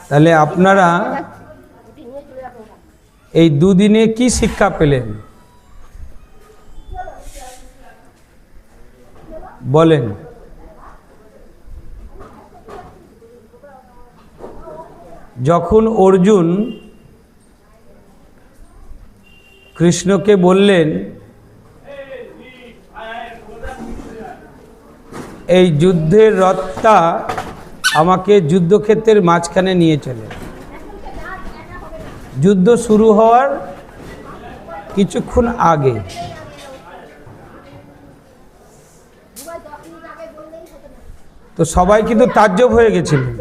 তাহলে আপনারা এই দুদিনে কি শিক্ষা পেলেন বলেন? যখন অর্জুন কৃষ্ণকে বললেন এই যুদ্ধের রথটা আমাকে যুদ্ধক্ষেত্রের মাঝখানে নিয়ে চলে, যুদ্ধ শুরু হওয়ার কিছুক্ষণ আগে, তো সবাই কিন্তু তাজ্জব হয়ে গেছিলেন।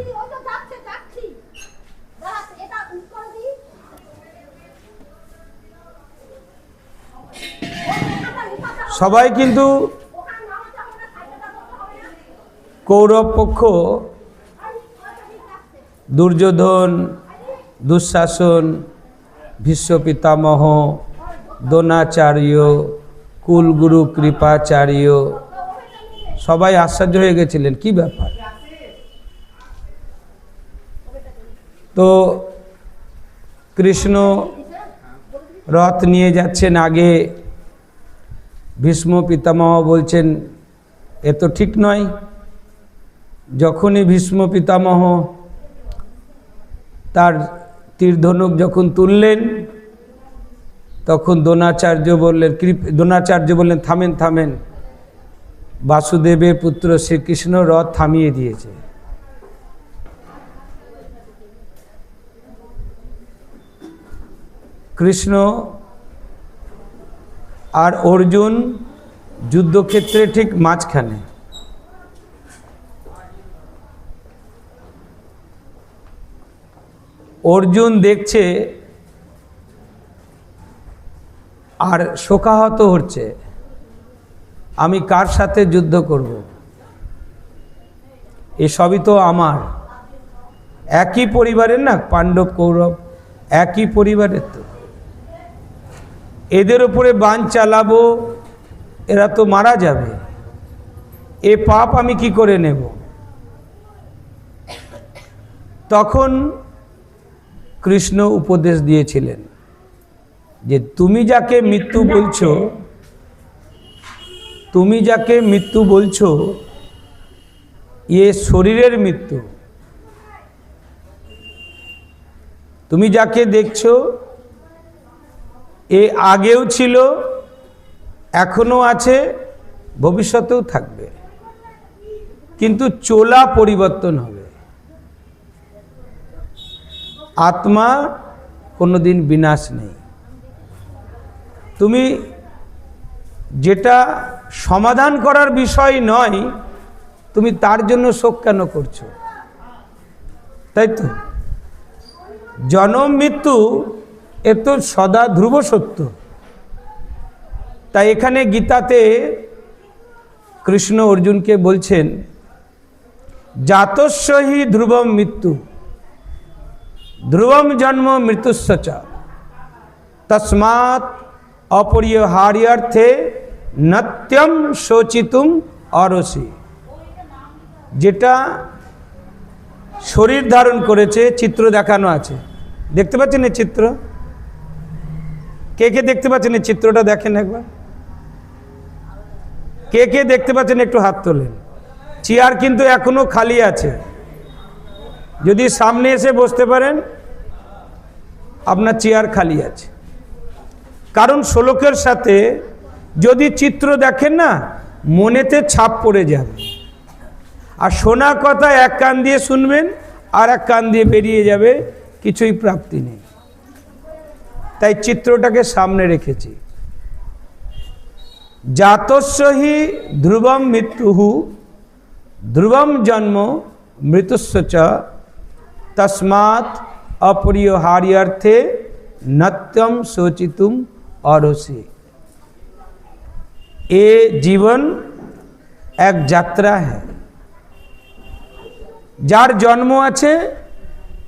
সবাই কিন্তু কৌরব পক্ষ, দুর্যোধন, দুঃশাসন, ভীষ্ম পিতামহ, দ্রোণাচার্য, কুলগুরু কৃপাচার্য, সবাই আশ্চর্য হয়ে গেছিলেন কি ব্যাপার। তো কৃষ্ণ রথ নিয়ে যাচ্ছেন, আগে ভীষ্ম পিতামহ বলছেন এ তো ঠিক নয়। যখনই ভীষ্ম পিতামহ তার তীরধনুক যখন তুললেন, তখন দ্রোণাচার্য বললেন থামেন থামেন, বাসুদেবের পুত্র শ্রীকৃষ্ণ রথ থামিয়ে দিয়েছে। কৃষ্ণ আর অর্জুন যুদ্ধক্ষেত্রে ঠিক মাঝখানে। অর্জুন দেখছে আর শোকাহত হচ্ছে, আমি কার সাথে যুদ্ধ করব? এসবই তো আমার, একই পরিবারের না, পাণ্ডব কৌরব একই পরিবারের। তো এদের উপরে বাণ চালাবো, এরা তো মারা যাবে, এ পাপ আমি কি করে নেব? তখন কৃষ্ণ উপদেশ দিয়েছিলেন যে তুমি যাকে মৃত্যু বলছো এ শরীরের মৃত্যু। তুমি যাকে দেখছো এ আগেও ছিল, এখনো আছে, ভবিষ্যতেও থাকবে, কিন্তু চলা পরিবর্তন হবে। আত্মা কোনোদিন বিনাশ নেই। তুমি যেটা সমাধান করার বিষয় নয়, তুমি তার জন্য শোক কেন করছো? তাই তো জন্ম মৃত্যু এ তো সদা ধ্রুব সত্য। তাই এখানে গীতাতে কৃষ্ণ অর্জুনকে বলছেন জাতস্য হি ধ্রুবম মৃত্যু, ধ্রুবম জন্ম মৃত্যুস্য চ, তস্মাৎ অপরিহার্যার্থে নত্যম শোচিতুম অরসি। যেটা শরীর ধারণ করেছে, চিত্র দেখানো আছে, দেখতে পাচ্ছেন এই চিত্র? কে কে দেখতে পাচ্ছেন এই চিত্রটা? দেখেন একবার, কে কে দেখতে পাচ্ছেন একটু হাত তোলেন। চেয়ার কিন্তু এখনো খালি আছে, যদি সামনে এসে বসতে পারেন, আপনার চেয়ার খালি আছে। কারণ শ্লোকের সাথে যদি চিত্র দেখেন না, মনেতে ছাপ পড়ে যাবে। আর শোনা কথা এক কান দিয়ে শুনবেন আর এক কান দিয়ে বেরিয়ে যাবে, কিছুই প্রাপ্তি নেই। তাই চিত্রটাকে সামনে রেখেছি। জাতস্য হি ধ্রুবম মৃত্যুহু, ধ্রুবম জন্ম মৃত্যুস্য চ, তস্মাৎ অপরিহার্যার্থে নত্যম শোচিতুম অরসি। ये जीवन एक যাত্রা है। যার জন্ম আছে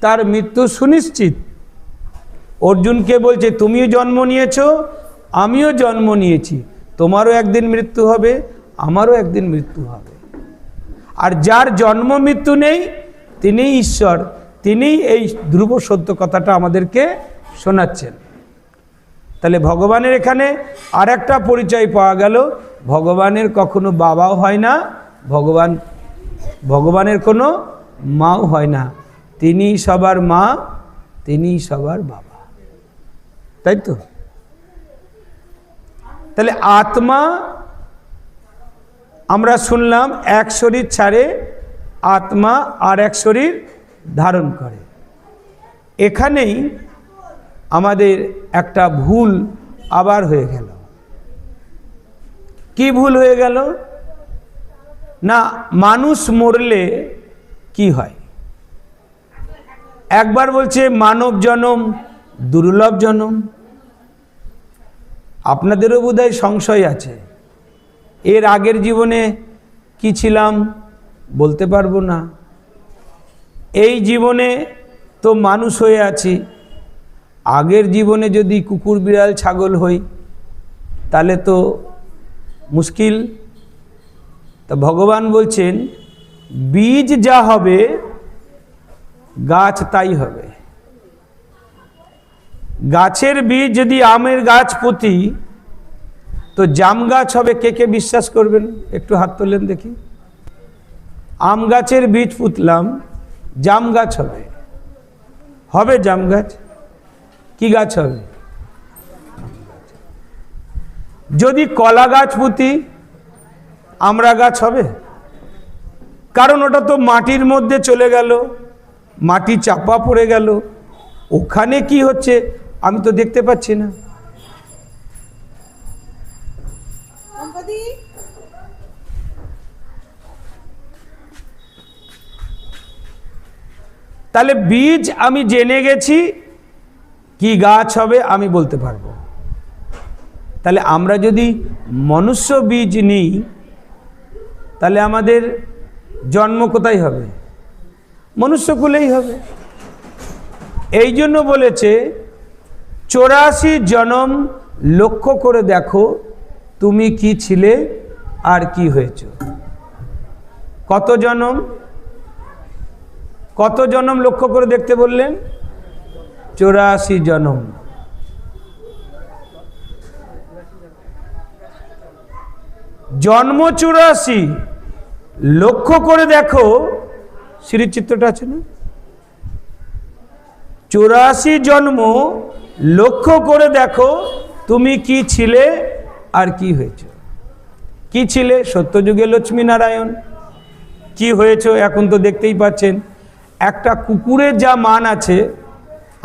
তার মৃত্যু সুনিশ্চিত। অর্জুনকে বলছে তুমিও জন্ম নিয়েছো, আমিও জন্ম নিয়েছি, তোমারও একদিন মৃত্যু হবে, আমারও একদিন মৃত্যু হবে। আর যার জন্ম মৃত্যু নেই তিনি ঈশ্বর, তিনি এই ধ্রুব সত্য কথাটা আমাদেরকে শোনাচ্ছেন। তাহলে ভগবানের এখানে আর একটা পরিচয় পাওয়া গেল, ভগবানের কখনো বাবাও হয় না, ভগবানের কোনো মাও হয় না, তিনি সবার মা, তিনি সবার বাবা, তাই তো? তাহলে আত্মা আমরা শুনলাম এক শরীর ছাড়ে আত্মা আর এক শরীর ধারণ করে। এখানেই আমাদের একটা ভুল আবার হয়ে গেল। কি ভুল হয়ে গেল? না, মানুষ মরলে কি হয়? একবার বলছে মানব জনম দুর্লভ জনম। আপনাদেরও বোধহয় সংশয় আছে, এর আগের জীবনে কি ছিলাম বলতে পারবো না, এই জীবনে তো মানুষ হয়ে আছি, আগের জীবনে যদি কুকুর বিড়াল ছাগল হই তাহলে তো মুশকিল। তা ভগবান বলছেন বীজ যা হবে গাছ তাই হবে। গাছের বীজ যদি আমের গাছ পুঁতি তো জাম গাছ হবে। কে কে বিশ্বাস করবেন একটু হাত তোলেন দেখি। আম গাছের বীজ পুঁতলাম, জাম গাছ হবে। হবে জাম গাছ? কি গাছ হবে? যদি কলা গাছ পুঁতি আমড়া গাছ হবে? কারণ ওটা তো মাটির মধ্যে চলে গেল, মাটি চাপা পড়ে গেল, ওখানে কি হচ্ছে আমি তো দেখতে পাচ্ছি না। তাহলে বীজ আমি জেনে গেছি, কি গাছ হবে আমি বলতে পারবো। তাহলে আমরা যদি মনুষ্য বীজ নিই তাহলে আমাদের জন্ম কোথায় হবে? মনুষ্যকুলেই হবে। এই জন্য বলেছে 84 জনম লক্ষ্য করে দেখো তুমি কি ছিলে আর কি হয়েছ। কত জনম? কত জনম লক্ষ্য করে দেখতে বললেন? 84 জনম। জন্ম 84, লক্ষ্য করে দেখো, শ্রীচিত্রটা আছে না? 84 জন্ম লক্ষ্য করে দেখো তুমি কি ছিলে আর কি হয়েছ। কি ছিলে? সত্যযুগে লক্ষ্মী নারায়ণ। কি হয়েছ এখন তো দেখতেই পাচ্ছেন। একটা কুকুরের যা মান আছে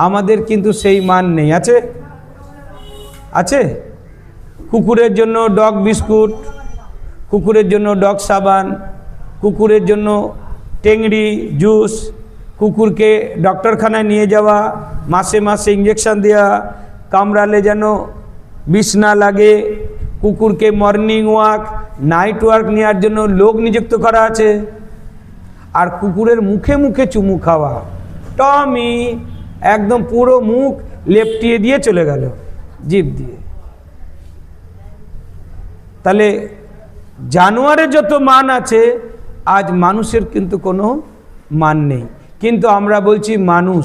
আমাদের কিন্তু সেই মান নেই। আছে? আছে? কুকুরের জন্য ডগ বিস্কুট, কুকুরের জন্য ডগ সাবান, কুকুরের জন্য টেংরি জুস, কুকুরকে ডক্টরখানায় নিয়ে যাওয়া, মাসে মাসে ইঞ্জেকশন দেওয়া, কামড়ালে যেন বিষ না লাগে, কুকুরকে মর্নিং ওয়াক নাইট ওয়াক নেওয়ার জন্য লোক নিযুক্ত করা আছে। আর কুকুরের মুখে মুখে চুমু খাওয়া, টমি একদম পুরো মুখ লেপটিয়ে দিয়ে চলে গেল জিভ দিয়ে। তাহলে জানোয়ারের যত মান আছে আজ মানুষের কিন্তু কোনো মান নেই। কিন্তু আমরা বলছি মানুষ,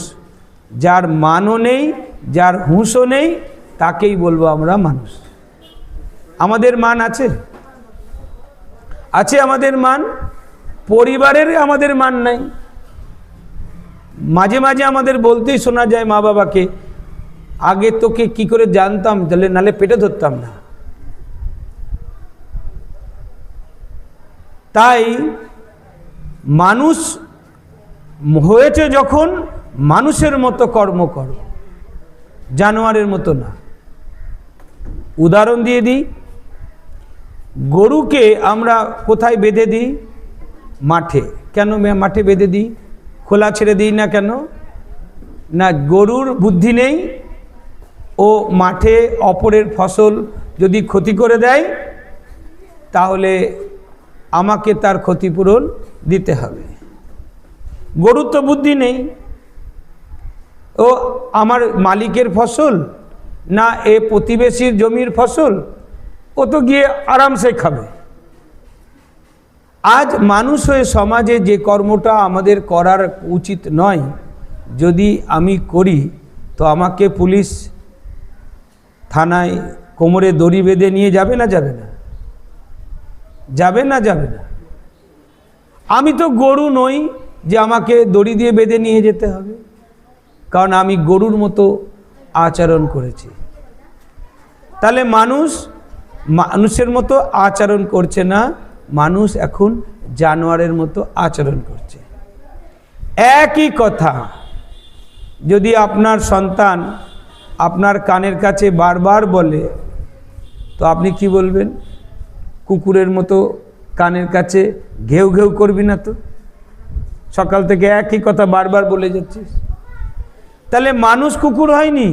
যার মানও নেই, যার হুঁশও নেই, তাকেই বলবো আমরা মানুষ। আমাদের মান আছে? আছে আমাদের মান। পরিবারের আমাদের মান নাই। মাঝে মাঝে আমাদের বলতেই শোনা যায় মা বাবাকে, আগে তোকে কি করে জানতাম, তাহলে নালে পেটে ধরতাম না। তাই মানুষ হয়েছে যখন মানুষের মতো কর্ম করো, জানোয়ারের মতো না। উদাহরণ দিয়ে দিই, গরুকে আমরা কোথায় বেঁধে দিই? মাঠে। কেন মাঠে বেঁধে দিই? খোলা ছেড়ে দিই না কেন? না, গরুর বুদ্ধি নেই, ও মাঠে অপরের ফসল যদি ক্ষতি করে দেয় তাহলে আমাকে তার ক্ষতিপূরণ দিতে হবে। গরুর তো বুদ্ধি নেই, ও আমার মালিকের ফসল না এ প্রতিবেশীর জমির ফসল, ও তো গিয়ে আরামসে খাবে। আজ মানুষ হয়ে সমাজে যে কর্মটা আমাদের করার উচিত নয় যদি আমি করি তো আমাকে পুলিশ থানায় কোমরে দড়ি বেঁধে নিয়ে যাবে না যাবে না? যাবে না যাবে না? আমি তো গরু নই যে আমাকে দড়ি দিয়ে বেঁধে নিয়ে যেতে হবে, কারণ আমি গরুর মতো আচরণ করেছি। তাহলে মানুষের মতো আচরণ করছে না, মানুষ এখন জানোয়ারের মতো আচরণ করছে। একই কথা যদি আপনার সন্তান আপনার কানের কাছে বারবার বলে, তো আপনি কি বলবেন? কুকুরের মতো কানের কাছে ঘেউ ঘেউ করবি না তো? সকাল থেকে একই কথা বারবার বলে যাচ্ছিস। তাহলে মানুষ কুকুর হয়নি,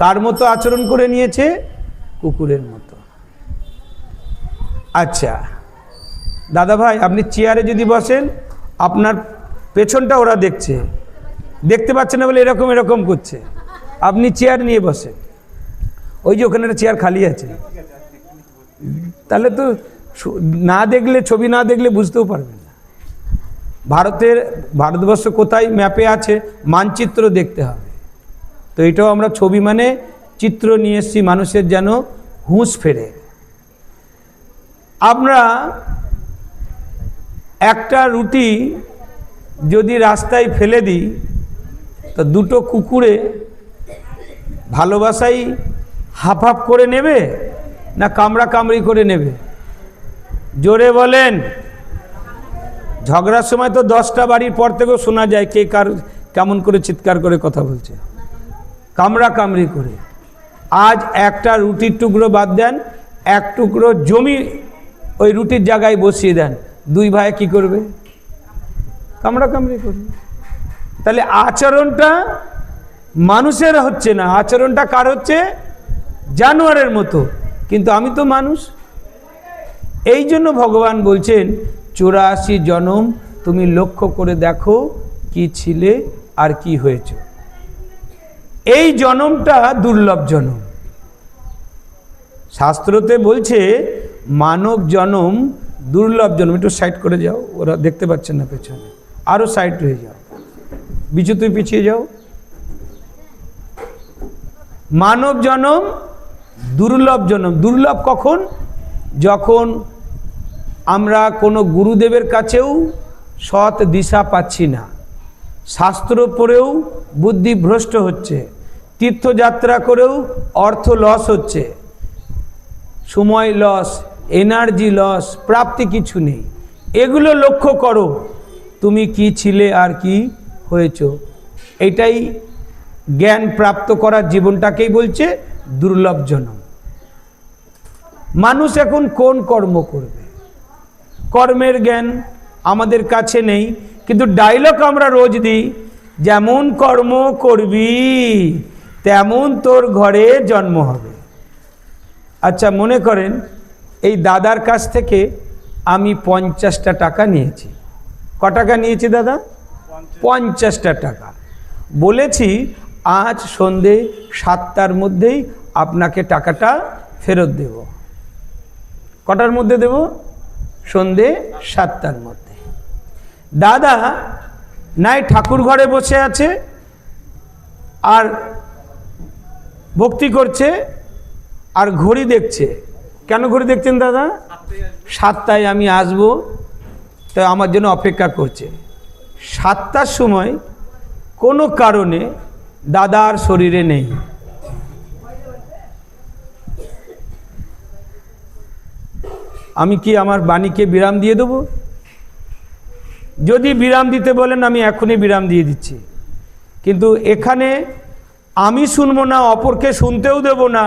কার মতো আচরণ করে নিয়েছে? কুকুরের মতো। আচ্ছা দাদা ভাই, আপনি চেয়ারে যদি বসেন, আপনার পেছনটা ওরা দেখতে পাচ্ছে না বলে এরকম এরকম করছে। আপনি চেয়ার নিয়ে বসেন, ওই যে ওখানে একটা চেয়ার খালি আছে, তাহলে তো না দেখলে, ছবি না দেখলে বুঝতেও পারবেন না। ভারতবর্ষ কোথায় ম্যাপে আছে মানচিত্র দেখতে হবে। তো এটাও আমরা ছবি মানে চিত্র নিয়ে এসেছি, মানুষের যেন হুঁশ ফেরে। আমরা একটা রুটি যদি রাস্তায় ফেলে দিই, তো দুটো কুকুরে ভালোবাসাই হাফ হাফ করে নেবে না কামড়া কামড়ি করে নেবে? জোরে বলেন। ঝগড়ার সময় তো 10টা বাড়ির পর থেকেও শোনা যায় কে কার কেমন করে চিৎকার করে কথা বলছে, কামড়া কামড়ি করে। আজ একটা রুটির টুকরো বাদ দেন, এক টুকরো জমি ওই রুটির জায়গায় বসিয়ে দেন, দুই ভাই কি করবে? কামড়া কামড়ি করবে। তাহলে আচরণটা মানুষের হচ্ছে না, আচরণটা কার হচ্ছে? জানোয়ারের মতো। কিন্তু আমি তো মানুষ। এই জন্য ভগবান বলছেন 84 জনম তুমি লক্ষ্য করে দেখো কি ছিলে আর কি হয়েছে। এই জনমটা দুর্লভ জনম। শাস্ত্রতে বলছে মানব জনম দুর্লভ জনম। একটু সাইড করে যাও, ওরা দেখতে পাচ্ছেন না পেছনে, আরো সাইড হয়ে যাও, বিচু তুই পিছিয়ে যাও। মানব জনম দুর্লভ জনম। দুর্লভ কখন? যখন আমরা কোনো গুরুদেবের কাছেও সৎ দিশা পাচ্ছি না, শাস্ত্র পড়েও বুদ্ধি ভ্রষ্ট হচ্ছে, তীর্থযাত্রা করেও অর্থ লস হচ্ছে, সময় লস, এনার্জি লস, প্রাপ্তি কিছু নেই। এগুলো লক্ষ্য করো তুমি কি ছিলে আর কি হয়েছ। এটাই জ্ঞান প্রাপ্ত করার জীবনটাকেই বলছে দুর্লভ জনম। মানুষ এখন কোন কর্ম করবে? কর্মের জ্ঞান আমাদের কাছে নেই, কিন্তু ডায়লগ আমরা রোজ দিই, যেমন কর্ম করবি তেমন তোর ঘরে জন্ম হবে। আচ্ছা মনে করেন এই দাদার কাছ থেকে আমি 50টা টাকা নিয়েছি। ক টাকা নিয়েছি দাদা? 50টা টাকা। বলেছি আজ সন্ধে 7টার মধ্যেই আপনাকে টাকাটা ফেরত দেব। কটার মধ্যে দেব? সন্ধে 7টার মধ্যে। দাদা নাই ঠাকুর ঘরে বসে আছে আর ভক্তি করছে আর ঘড়ি দেখছে। কেন ঘড়ি দেখছেন দাদা? 7টায় আমি আসবো, তাই আমার জন্য অপেক্ষা করছে। 7টার সময় কোনো কারণে দাদার শরীরে নেই। আমি কি আমার বাণীকে বিরাম দিয়ে দেব? যদি বিরাম দিতে বলেন আমি এখনই বিরাম দিয়ে দিচ্ছি, কিন্তু এখানে আমি শুনবো না, অপরকে শুনতেও দেব না,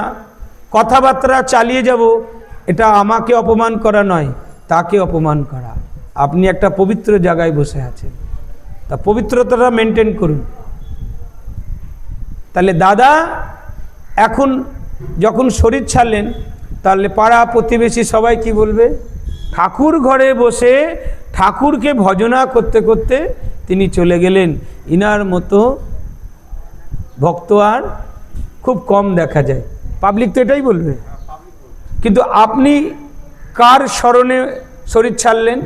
কথাবার্তা চালিয়ে যাব। এটা আমাকে অপমান করা নয়, তাকে অপমান করা। আপনি একটা পবিত্র জায়গায় বসে আছেন, তা পবিত্রতাটা মেনটেন করুন। তাহলে দাদা এখন যখন শরীর ছাড়লেন, তাহলে পাড়া প্রতিবেশী সবাই কি বলবে? ঠাকুর ঘরে বসে ঠাকুরকে ভজনা করতে করতে তিনি চলে গেলেন। ইনার মতো ভক্ত আর খুব কম দেখা যায়। পাবলিক তো এটাই বলবে। কিন্তু আপনি কার স্মরণে শরীর ছাড়লেন?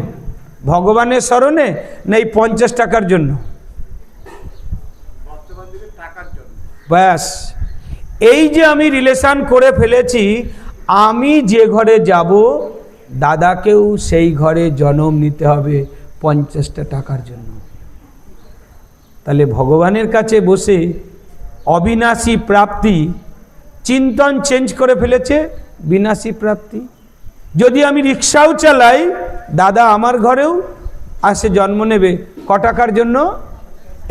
ভগবানের স্মরণে না এই 50 টাকার জন্য? ব্যাস, এই যে আমি রিলেশন করে ফেলেছি, আমি যে ঘরে যাব দাদাকেও সেই ঘরে জন্ম নিতে হবে 50টা টাকার জন্য। তাহলে ভগবানের কাছে বসে অবিনাশী প্রাপ্তি, চিন্তন চেঞ্জ করে ফেলেছে বিনাশী প্রাপ্তি। যদি আমি রিক্সাও চালাই, দাদা আমার ঘরেও আসে জন্ম নেবে ক টাকার জন্য?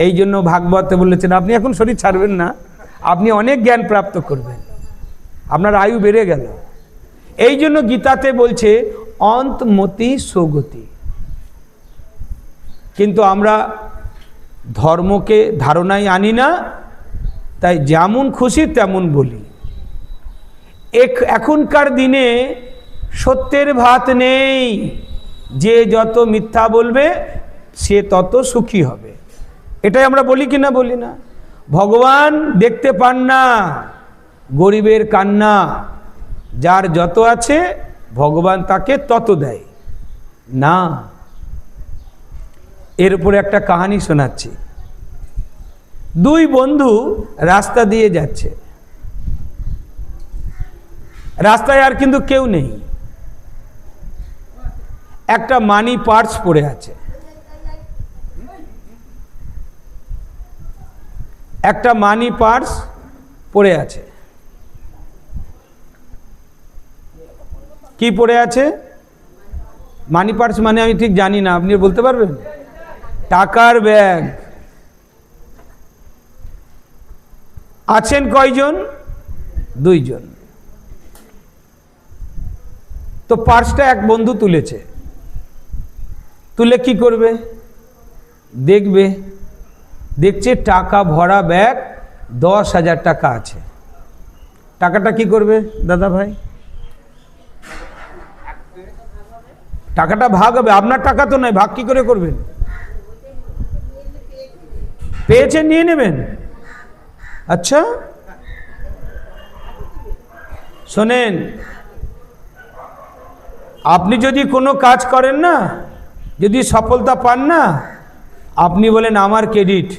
এই জন্য ভাগবতে বলেছেন আপনি এখন শরীর ছাড়বেন না, আপনি অনেক জ্ঞান প্রাপ্ত করবেন, আপনার আয়ু বেড়ে গেল। এই জন্য গীতাতে বলছে অন্তমতি সগতি। কিন্তু আমরা ধর্মকে ধারণায় আনি না, তাই যেমন খুশি তেমন বলি। এখনকার দিনে সত্যের ভাত নেই, যে যত মিথ্যা বলবে সে তত সুখী হবে, এটাই আমরা বলি কি না? বলি না? ভগবান দেখতে পান না গরিবের কান্না, যার যত আছে ভগবান তাকে তত দেয় না। এর উপরে একটা কাহিনী শোনাচ্ছি। দুই বন্ধু রাস্তা দিয়ে যাচ্ছে, রাস্তায় আর কিন্তু কেউ নেই, একটা মানি পার্স পড়ে আছে, একটা মানি পার্স পড়ে আছে। কি পড়ে আছে? মানি পার্স মানে আমি ঠিক জানি না, আপনি বলতে পারবেন? টাকার ব্যাগ। আছেন কয়জন? দুইজন। তো পার্সটা এক বন্ধু তুলেছে, তুলে কি করবে? দেখবে, দেখছে টাকা ভরা ব্যাগ, 10,000 টাকা আছে। টাকাটা কি করবে দাদা ভাই? টাকাটা ভাগ হবে, আপনার টাকা তো নয়, ভাগ কি করে করবেন? পেয়েছে নিয়ে নেবেন। আচ্ছা শোনেন, আপনি যদি কোনো কাজ করেন না, যদি সফলতা পান না, আপনি বলেন আমার ক্রেডিট,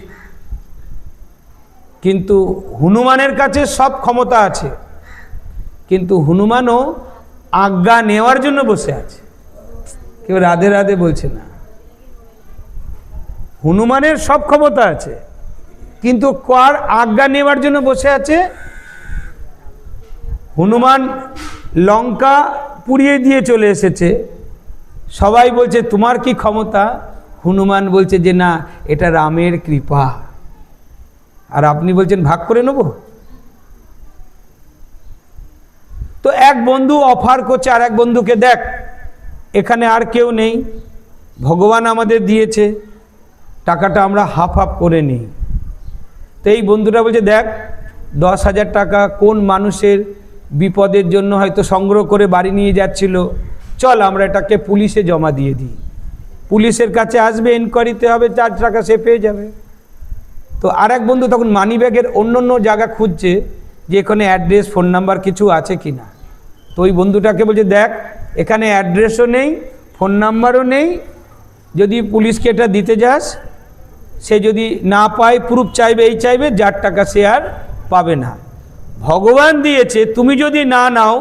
কিন্তু হনুমানের কাছে সব ক্ষমতা আছে, কিন্তু হনুমানও আজ্ঞা নেওয়ার জন্য বসে আছে। কেউ রাধে রাধে বলছে না। হনুমানের সব ক্ষমতা আছে, কিন্তু কার আজ্ঞা নেওয়ার জন্য বসে আছে? হনুমান লঙ্কা পুড়িয়ে দিয়ে চলে এসেছে, সবাই বলছে তোমার কি ক্ষমতা? হনুমান বলছে যে না, এটা রামের কৃপা। আর আপনি বলছেন ভাগ করে নেব। তো এক বন্ধু অফার করছে আর এক বন্ধুকে, দেখ এখানে আর কেউ নেই, ভগবান আমাদের দিয়েছে, টাকাটা আমরা হাফ হাফ করে নিই। তো এই বন্ধুটা বলছে দেখ 10,000 টাকা কোন মানুষের বিপদের জন্য হয়তো সংগ্রহ করে বাড়ি নিয়ে যাচ্ছিল, চল আমরা এটাকে পুলিশে জমা দিয়ে দিই, পুলিশের কাছে আসবে, ইনকোয়ারিতে হবে, 4 টাকা সে পেয়ে যাবে। তো আর এক বন্ধু তখন মানি ব্যাগের অন্য অন্য জায়গা খুঁজছে যে এখানে অ্যাড্রেস ফোন নাম্বার কিছু আছে কি না। তো ওই বন্ধুটাকে বলছে দেখ এখানে অ্যাড্রেসও নেই, ফোন নাম্বারও নেই, যদি পুলিশকে এটা দিতে যাস, সে যদি না পায় প্রুফ চাইবে, এই চাইবে, 4 টাকা সে আর পাবে না। ভগবান দিয়েছে, তুমি যদি না নাও,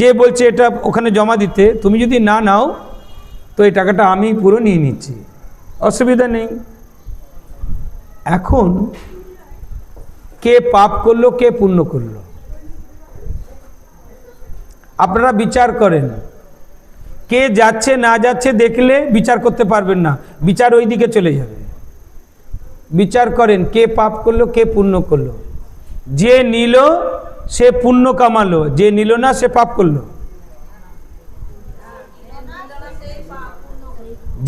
যে বলছে এটা ওখানে জমা দিতে, তুমি যদি না নাও তো এই টাকাটা আমি পুরো নিয়ে নিচ্ছি, অসুবিধা নেই। এখন কে পাপ করলো কে পুণ্য করলো আপনারা বিচার করেন। কে যাচ্ছে না যাচ্ছে দেখলে বিচার করতে পারবেন না, বিচার ওই দিকে চলে যাবে। বিচার করেন কে পাপ করলো কে পুণ্য করলো। যে নিল সে পুণ্য কামালো, যে নিল না সে পাপ করলো।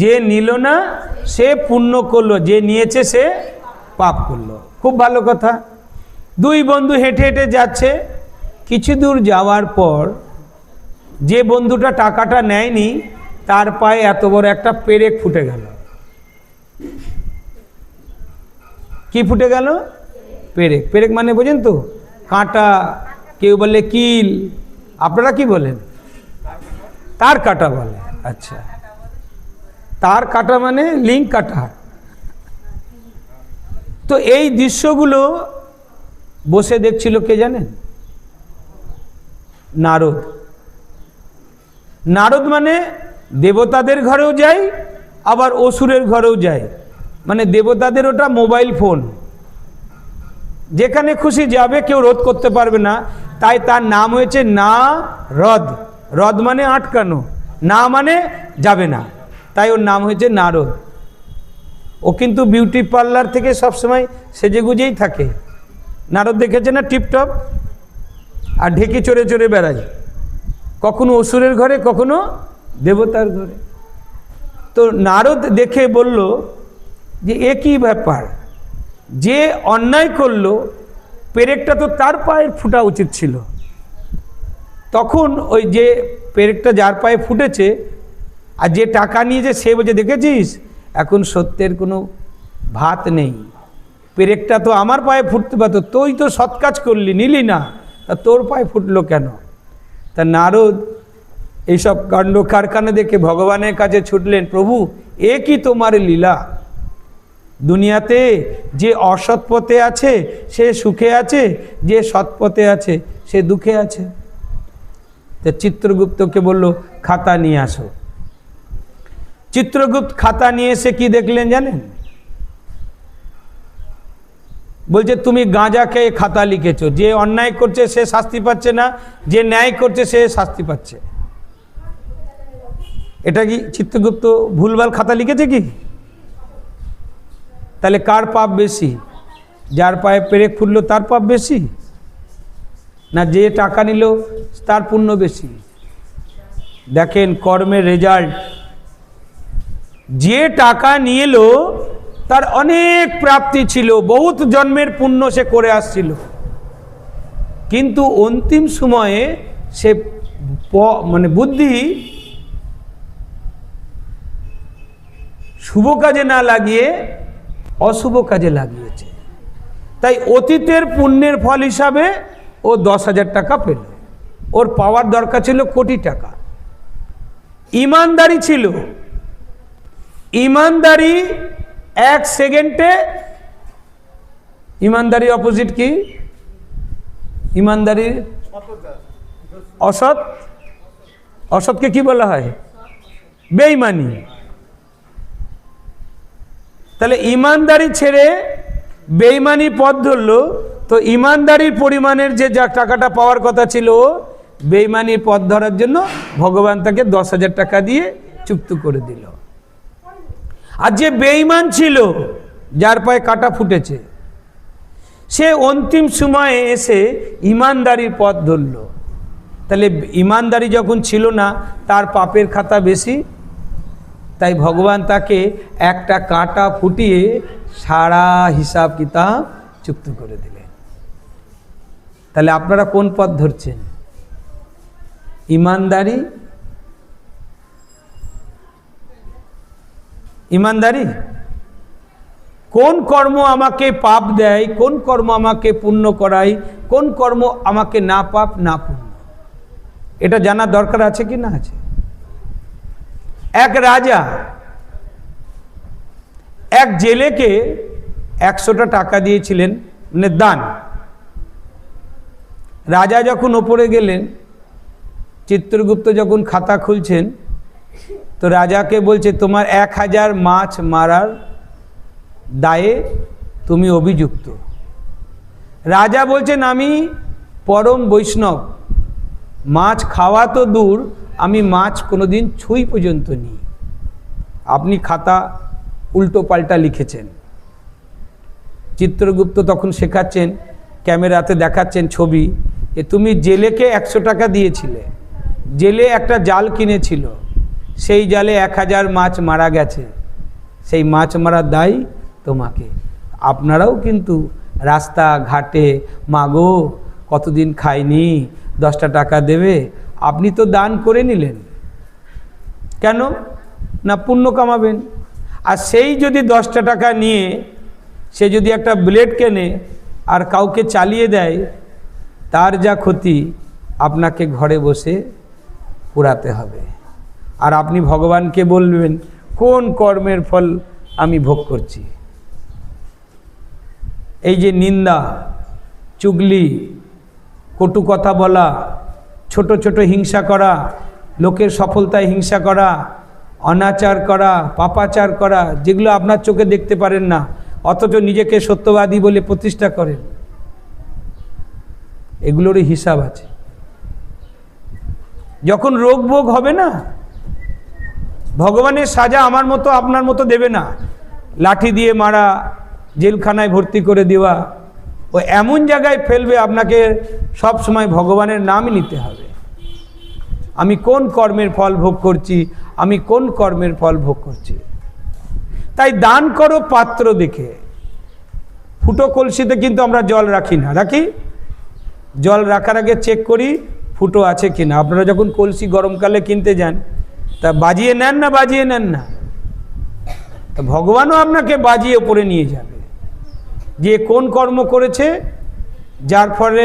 যে নিল না সে পুণ্য করলো, যে নিয়েছে সে পাপ করলো। খুব ভালো কথা। দুই বন্ধু হেঁটে হেঁটে যাচ্ছে, কিছু দূর যাওয়ার পর যে বন্ধুটা টাকাটা নেয়নি তার পায়ে এত বড় একটা পেরেক ফুটে গেল। কি ফুটে গেল? পেরেক। পেরেক মানে বোঝেন তো? কাঁটা, কেউ বলে কিল, আপনারা কি বলেন? তার কাটা বলে। আচ্ছা, তার কাটা মানে লিঙ্ক কাটা। তো এই দৃশ্যগুলো বসে দেখছিল কে জানেন? নারদ। নারদ মানে দেবতাদের ঘরেও যায়, আবার অসুরের ঘরেও যায়। মানে দেবতাদের ওটা মোবাইল ফোন, যেখানে খুশি যাবে, কেউ রোধ করতে পারবে না। তাই তার নাম হয়েছে নারদ। রদ মানে আটকানো, না মানে যাবে না, তাই ওর নাম হয়েছে নারদ। ও কিন্তু বিউটি পার্লার থেকে সবসময় সেজেগুজেই থাকে। নারদ দেখেছে না, টিপটপ, আর ঢেকে চড়ে চড়ে বেড়ায়, কখনো অসুরের ঘরে, কখনো দেবতার ঘরে। তো নারদ দেখে বলল যে এ কী ব্যাপার, যে অন্যায় করলো পেরেকটা তো তার পায়ে ফুটা উচিত ছিল। তখন ওই যে পেরেকটা যার পায়ে ফুটেছে আর যে টাকা নিয়েছে সে বলছে, দেখেছিস এখন সত্যের কোনো ভাত নেই, পেরেকটা তো আমার পায়ে ফুটতে পারতো, তুই তো সৎ কাজ করলি, নিলি না, তা তোর পায়ে ফুটলো কেন? তা নারদ এইসব কাণ্ড কারখানা দেখে ভগবানের কাছে ছুটলেন, প্রভু এ কি তোমার লীলা? দুনিয়াতে যে অসৎ পথে আছে সে সুখে আছে, যে সৎ পথে আছে সে দুঃখে আছে। তা চিত্রগুপ্তকে বলল খাতা নিয়ে আসো। চিত্রগুপ্ত খাতা নিয়ে এসে কি দেখলেন জানেন? বলছে তুমি গাঁজা খেয়ে খাতা লিখেছো, যে অন্যায় করছে সে শাস্তি পাচ্ছে না, যে ন্যায় করছে সে শাস্তি পাচ্ছে। এটা কি চিত্রগুপ্ত ভুলভাল খাতা লিখেছে কি? তাহলে কার পাপ বেশি? যার পায়ে পেরেক ফুটলো তার পাপ বেশি, না যে টাকা নিল তার পুণ্য বেশি? দেখেন কর্মের রেজাল্ট। যে টাকা নিয়ে এলো তার অনেক প্রাপ্তি ছিল, বহুত জন্মের পুণ্য সে করে আসছিল, কিন্তু অন্তিম সময়ে সে মানে বুদ্ধি শুভ কাজে না লাগিয়ে অশুভ কাজে লাগিয়েছে। তাই অতীতের পুণ্যের ফল হিসাবে ও 10,000 টাকা পেল, ওর পাওয়ার দরকার ছিল কোটি টাকা। ইমানদারি ছিল, ইমানদারি 1 সেকেন্ডে, ইমানদারির অপোজিট কি? ইমানদারির অসৎ। অসৎকে কি বলা হয়? বেঈমানি। তাহলে ইমানদারি ছেড়ে বেঈমানি পথ ধরলো, তো ইমানদারির পরিমাণের যে যা টাকাটা পাওয়ার কথা ছিল, বেঈমানির পথ ধরার জন্য ভগবান তাকে 10,000 টাকা দিয়ে চুক্ত করে দিল। আর যে বেঈমান ছিল, যার পায়ে কাটা ফুটেছে, সে অন্তিম সময়ে এসে ইমানদারির পথ ধরল। তাহলে ইমানদারি যখন ছিল না, তার পাপের খাতা বেশি, তাই ভগবান তাকে একটা কাঁটা ফুটিয়ে সারা হিসাব কিতাব চুক্ত করে দিলেন। তাহলে আপনারা কোন পথ ধরছেন? ইমানদারি, ইমানদারি? কোন কর্ম আমাকে পাপ দেয়, কোন কর্ম আমাকে পুণ্য করায়, কোন কর্ম আমাকে না পাপ না পুণ্য, এটা জানার দরকার আছে কি না আছে? এক রাজা এক জেলেকে 100টা টাকা দিয়েছিলেন, মানে দান। রাজা যখন ওপরে গেলেন, চিত্রগুপ্ত যখন খাতা খুলছেন, তো রাজাকে বলছে তোমার 1000 মাছ মারার দায়ে তুমি অভিযুক্ত। রাজা বলছেন আমি পরম বৈষ্ণব, মাছ খাওয়া তো দূর, আমি মাছ কোনোদিন ছুঁই পর্যন্ত নিই। আপনি খাতা উল্টো পাল্টা লিখেছেন। চিত্রগুপ্ত তখন শেখাচ্ছেন, ক্যামেরাতে দেখাচ্ছেন ছবি, যে তুমি জেলেকে 100 টাকা দিয়েছিলে, জেলে একটা জাল কিনেছিল, সেই জালে 1000 মাছ মারা গেছে, সেই মাছ মারার দায় তোমাকে। আপনারাও কিন্তু রাস্তা ঘাটে মাগো কতদিন খাইনি, 10টা টাকা দেবে, আপনি তো দান করে নিলেন, কেন না পুণ্য কামাবেন। আর সেই যদি 10টা টাকা নিয়ে সে যদি একটা ব্লেড কেনে আর কাউকে চালিয়ে দেয়, তার যা ক্ষতি আপনাকে ঘরে বসে পোড়াতে হবে। আর আপনি ভগবানকে বলবেন কোন কর্মের ফল আমি ভোগ করছি। এই যে নিন্দা, চুগলি, কটু কথা বলা, ছোট ছোট হিংসা করা, লোকের সফলতায় হিংসা করা, অনাচার করা, পাপাচার করা, যেগুলো আপনার চোখে দেখতে পারেন না অথচ নিজেকে সত্যবাদী বলে প্রতিষ্ঠা করেন, এগুলোরই হিসাব আছে। যখন রোগ ভোগ হবে না, ভগবানের সাজা আমার মতো আপনার মতো দেবে না। লাঠি দিয়ে মারা, জেলখানায় ভর্তি করে দেওয়া, ও এমন জায়গায় ফেলবে আপনাকে সব সময় ভগবানের নামই নিতে হবে। আমি কোন কর্মের ফল ভোগ করছি, আমি কোন কর্মের ফল ভোগ করছি। তাই দান করো পাত্র দেখে। ফুটো কলসিতে কিন্তু আমরা জল রাখি না, রাখি? জল রাখার আগে চেক করি ফুটো আছে কিনা। আপনারা যখন কলসি গরমকালে কিনতে যান, তা বাজিয়ে নেন না বাজিয়ে নেন না? তা ভগবানও আপনাকে বাজিয়ে ওপরে নিয়ে যাবে যে কোন কর্ম করেছে যার ফলে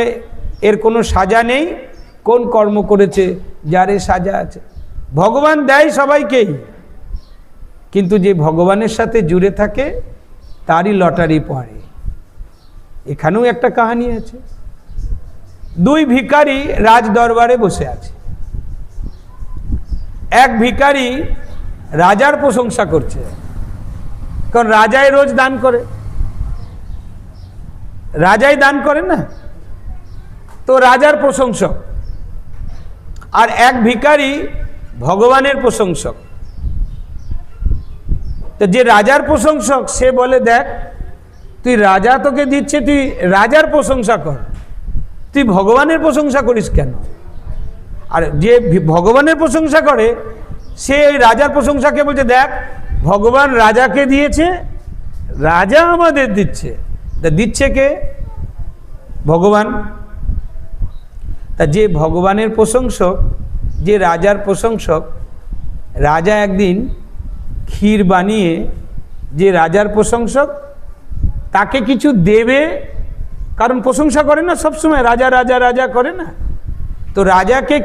এর কোনো সাজা নেই, কোন কর্ম করেছে যার এর সাজা আছে। ভগবান দেয় সবাইকেই, কিন্তু যে ভগবানের সাথে জুড়ে থাকে তারই লটারি পড়ে। এখানেও একটা কাহিনী আছে। দুই ভিখারি রাজ দরবারে বসে আছে। এক ভিখারি রাজার প্রশংসা করছে, কারণ রাজাই রোজ দান করে, রাজাই দান করে না, তো রাজার প্রশংসক। আর এক ভিখারি ভগবানের প্রশংসক। তো যে রাজার প্রশংসক সে বলে, দেখ তুই রাজা তোকে দিচ্ছে, তুই রাজার প্রশংসা কর, তুই ভগবানের প্রশংসা করিস কেন? আর যে ভগবানের প্রশংসা করে সে ওই রাজার প্রশংসাকে বলছে, দেখ ভগবান রাজাকে দিয়েছে, রাজা আমাদের দিচ্ছে। তা দিচ্ছে কে? ভগবান। তা যে ভগবানের প্রশংসক, যে রাজার প্রশংসক, রাজা একদিন ক্ষীর বানিয়ে যে রাজার প্রশংসক তাকে কিছু দেবে, কারণ প্রশংসা করে না সবসময়, রাজা রাজা রাজা করে না, তো রাজাকে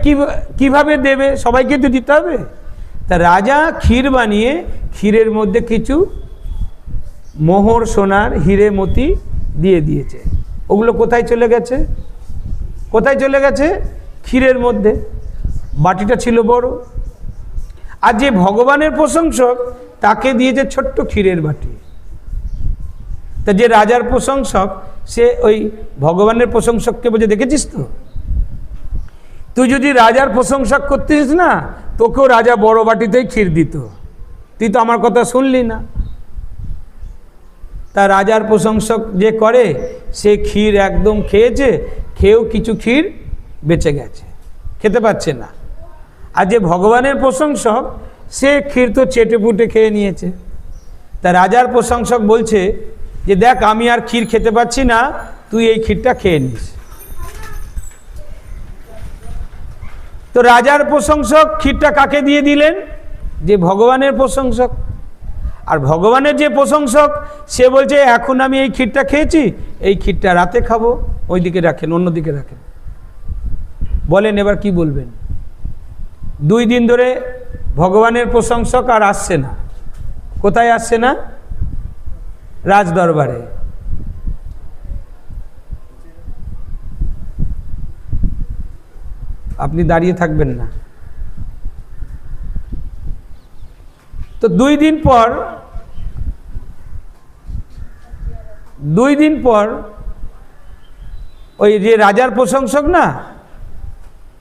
কিভাবে দেবে? সবাইকে তো দিতে হবে। তা রাজা ক্ষীর বানিয়ে ক্ষীরের মধ্যে কিছু মোহর, সোনার, হিরে, মতি দিয়ে দিয়েছে। ওগুলো কোথায় চলে গেছে? কোথায় চলে গেছে? ক্ষীরের মধ্যে। বাটিটা ছিল বড়। আর যে ভগবানের প্রশংসক তাকে দিয়েছে ছোট্ট ক্ষীরের বাটি। তা যে রাজার প্রশংসক সে ওই ভগবানের প্রশংসককে বলছে, দেখেছিস তো, তুই যদি রাজার প্রশংসা করতিস না, তোকেও রাজা বড় বাটিতেই ক্ষীর দিত, তুই তো আমার কথা শুনলি না। তা রাজার প্রশংসক যে করে সে ক্ষীর একদম খেয়েছে, খেয়েও কিছু ক্ষীর বেঁচে গেছে, খেতে পাচ্ছে না। আর যে ভগবানের প্রশংসক সে ক্ষীর তো চেটে পুটে খেয়ে নিয়েছে। তা রাজার প্রশংসক বলছে যে, দেখ আমি আর ক্ষীর খেতে পাচ্ছি না, তুই এই ক্ষীরটা খেয়ে নিস। তো রাজার প্রশংসক ক্ষীরটা কাকে দিয়ে দিলেন? যে ভগবানের প্রশংসক। আর ভগবানের যে প্রশংসক সে বলছে, এখন আমি এই ক্ষীরটা খেয়েছি, এই ক্ষীরটা রাতে খাবো, ওইদিকে রাখেন, অন্যদিকে রাখেন। বলেন এবার কি বলবেন? 2 দিন ধরে ভগবানের প্রশংসক আর আসছে না। কোথায় আসছে না? রাজ দরবারে। আপনি দাঁড়িয়ে থাকবেন না। তো 2 দিন পর ওই যে রাজার প্রশংসক না,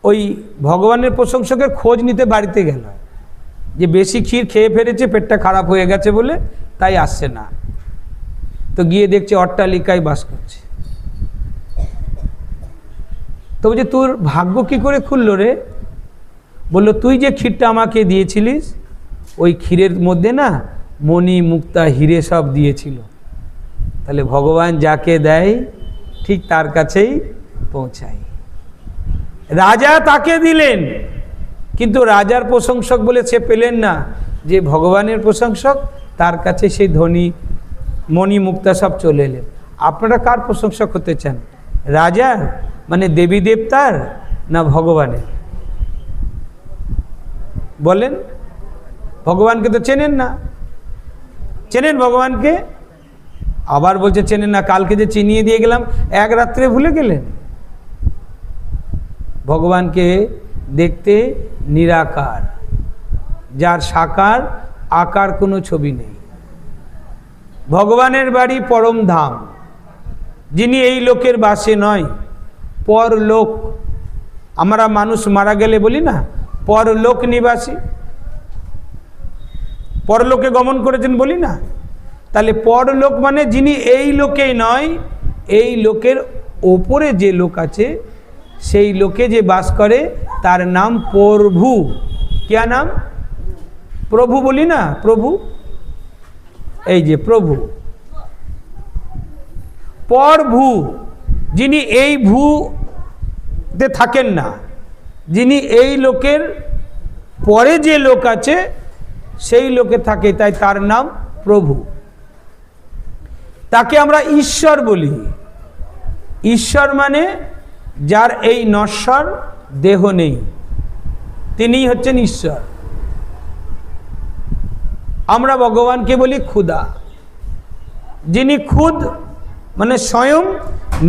ওই ভগবানের প্রশংসকের খোঁজ নিতে বাড়িতে গেল, যে বেশি ক্ষীর খেয়ে ফেলেছে, পেটটা খারাপ হয়ে গেছে বলে তাই আসছে না। তো গিয়ে দেখছে অট্টালিকায় বাস করছে। তো বলছে, তোর ভাগ্য কি করে খুললো রে? বললো, তুই যে ক্ষীরটা আমাকে দিয়েছিলিস ওই ক্ষীরের মধ্যে না মণি, মুক্তা, হিরে সব দিয়েছিল। তাহলে ভগবান যাকে দেয় ঠিক তার কাছেই পৌঁছায়। রাজা তাকে দিলেন, কিন্তু রাজার প্রশংসক বলে সে পেলেন না। যে ভগবানের প্রশংসক তার কাছে সেই ধনী, মণি, মুক্তা সব চলে এলেন। আপনারা কার প্রশংসক হতে চান? রাজার মানে দেবী দেবতার, না ভগবানের? বলেন। ভগবানকে তো চেনেন না। চেনেন ভগবানকে? আবার বলছে চেনেন না, কালকে যে চিনিয়ে দিয়ে গেলাম, এক রাত্রে ভুলে গেলেন। ভগবানকে দেখতে নিরাকার, যার সাকার আকার কোনো ছবি নেই। ভগবানের বাড়ি পরম ধাম, যিনি এই লোকের বাসে নয়, পরলোক। আমরা মানুষ মারা গেলে বলি না পরলোক নিবাসী, পরলোকে গমন করেছেন বলি না। তাহলে পরলোক মানে যিনি এই লোকেই নয়, এই লোকের ওপরে যে লোক আছে, সেই লোকে যে বাস করে তার নাম প্রভু। क्या নাম? প্রভু বলি না, প্রভু। এই যে প্রভু, প্রভু, যিনি এই ভূতে থাকেন না, যিনি এই লোকের পরে যে লোক আছে সেই লোকে থাকে, তাই তার নাম প্রভু। তাকে আমরা ঈশ্বর বলি। ঈশ্বর মানে যার এই নশ্বর দেহ নেই, তিনিই হচ্ছেন ঈশ্বর। আমরা ভগবানকে বলি খুদা, যিনি খুদ মানে স্বয়ং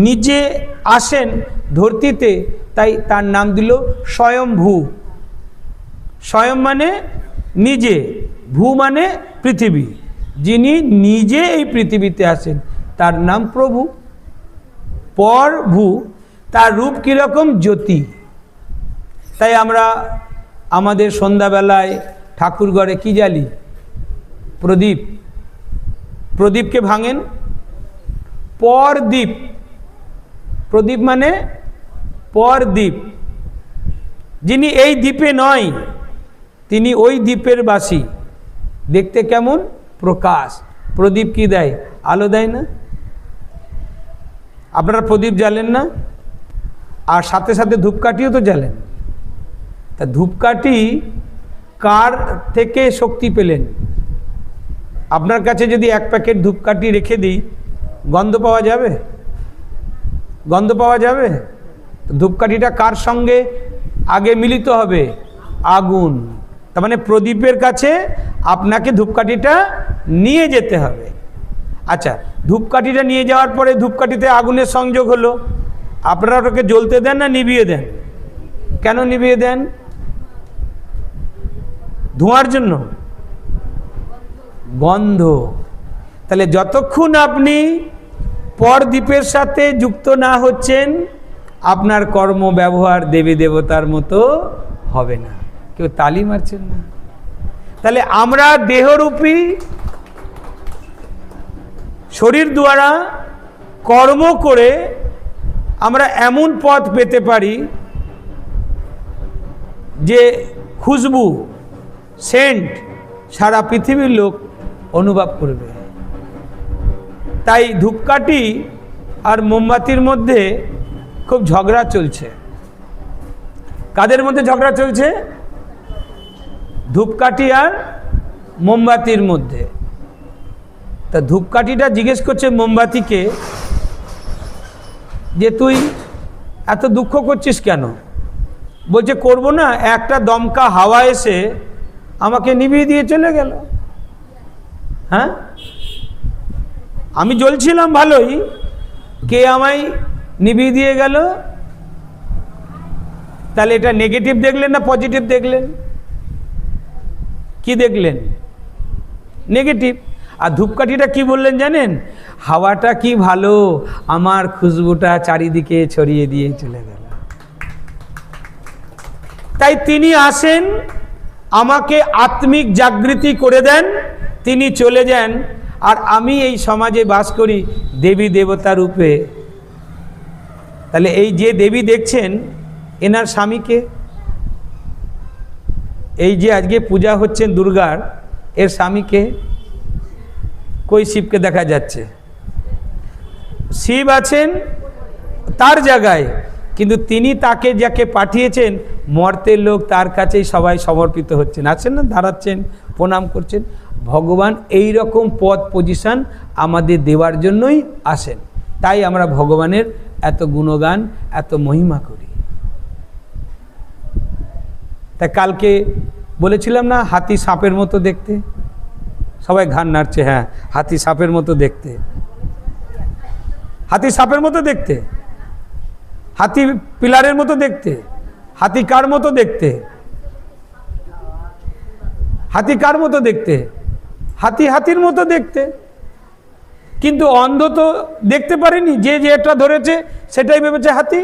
নিজে আসেন ধরতিতে, তাই তার নাম দিল স্বয়ংভূ। স্বয়ং মানে নিজে, ভূ মানে পৃথিবী, যিনি নিজে এই পৃথিবীতে আসেন তার নাম প্রভু। প্রভু, তার রূপ কীরকম? জ্যোতি। তাই আমরা আমাদের সন্ধ্যাবেলায় ঠাকুর ঘরে কি জ্বালি? প্রদীপ। প্রদীপকে ভাঙেন পরদীপ। প্রদীপ মানে পরদীপ। যিনি এই দ্বীপে নয়, তিনি ওই দ্বীপের বাসী। দেখতে কেমন? প্রকাশ। প্রদীপ কি দেয়? আলো দেয় না? আপনারা প্রদীপ জ্বালেন না? আর সাথে সাথে ধূপকাঠিও তো জ্বালেন। তা ধূপকাঠি কার থেকে শক্তি পেলেন? আপনার কাছে যদি এক প্যাকেট ধূপকাঠি রেখে দিই, গন্ধ পাওয়া যাবে? গন্ধ পাওয়া যাবে? ধূপকাঠিটা কার সঙ্গে আগে মিলিত হবে? আগুন। তার মানে প্রদীপের কাছে আপনাকে ধূপকাঠিটা নিয়ে যেতে হবে। আচ্ছা, ধূপকাঠিটা নিয়ে যাওয়ার পরে ধূপকাঠিতে আগুনের সংযোগ হলো, আপনারা ওটাকে জ্বলতে দেন না নিভিয়ে দেন? কেন নিভিয়ে দেন? ধোঁয়ার জন্য? গন্ধ। তাহলে যতক্ষণ আপনি পরদীপের সাথে যুক্ত না হচ্ছেন, আপনার কর্ম ব্যবহার দেবী দেবতার মতো হবে না। কেউ তালি মারছেন না? তাহলে আমরা দেহরূপী শরীর দ্বারা কর্ম করে আমরা এমন পথ পেতে পারি যে খুশবু, সেন্ট সারা পৃথিবীর লোক অনুভব করবে। তাই ধূপকাঠি আর মোমবাতির মধ্যে খুব ঝগড়া চলছে। কাদের মধ্যে ঝগড়া চলছে? ধূপকাঠি আর মোমবাতির মধ্যে। তা ধূপকাঠিটা জিজ্ঞেস করছে মোমবাতিকে যে তুই এত দুঃখ করছিস কেন? বলছে করব না, একটা দমকা হাওয়া এসে আমাকে নিভিয়ে দিয়ে চলে গেল। হ্যাঁ, আমি জ্বলছিলাম ভালোই, কে আমায় নিভিয়ে দিয়ে গেল? তাহলে এটা নেগেটিভ দেখলেন না পজিটিভ দেখলেন? কি দেখলেন? নেগেটিভ। আর ধূপকাঠিটা কি বললেন জানেন? হাওয়াটা কি ভালো, আমার খুশবুটা চারিদিকে ছড়িয়ে দিয়ে চলে গেল। তাই তিনি আসেন, আমাকে আত্মিক জাগৃতি করে দেন, তিনি চলে যান, আর আমি এই সমাজে বাস করি দেবী দেবতা রূপে। তাহলে এই যে দেবী দেখছেন, এনার স্বামীকে, এই যে আজকে পূজা হচ্ছে দুর্গার, এর স্বামীকে কই? শিবকে দেখা যাচ্ছে। শিব আছেন তার জায়গায়, কিন্তু তিনি তাকে যাকে পাঠিয়েছেন, মর্তের লোক তার কাছেই সবাই সমর্পিত হচ্ছেন। আছেন না, দাঁড়াচ্ছেন, প্রণাম করছেন। ভগবান এই রকম পদ পজিশন আমাদের দেওয়ার জন্যই আসেন। তাই আমরা ভগবানের এত গুণগান, এত মহিমা করি। তাই কালকে বলেছিলাম না, হাতি সাপের মতো দেখতে। সবাই ঘাড় নাড়ছে, হ্যাঁ হাতি সাপের মতো দেখতে। হাতি সাপের মতো দেখতে, হাতি পিলারের মতো দেখতে, হাতি কার মতো দেখতে, হাতি কার মতো দেখতে, হাতি হাতির মতো দেখতে। কিন্তু অন্ধ তো দেখতে পারেনি, যে যেটা ধরেছে সেটাই ভেবেছে হাতি।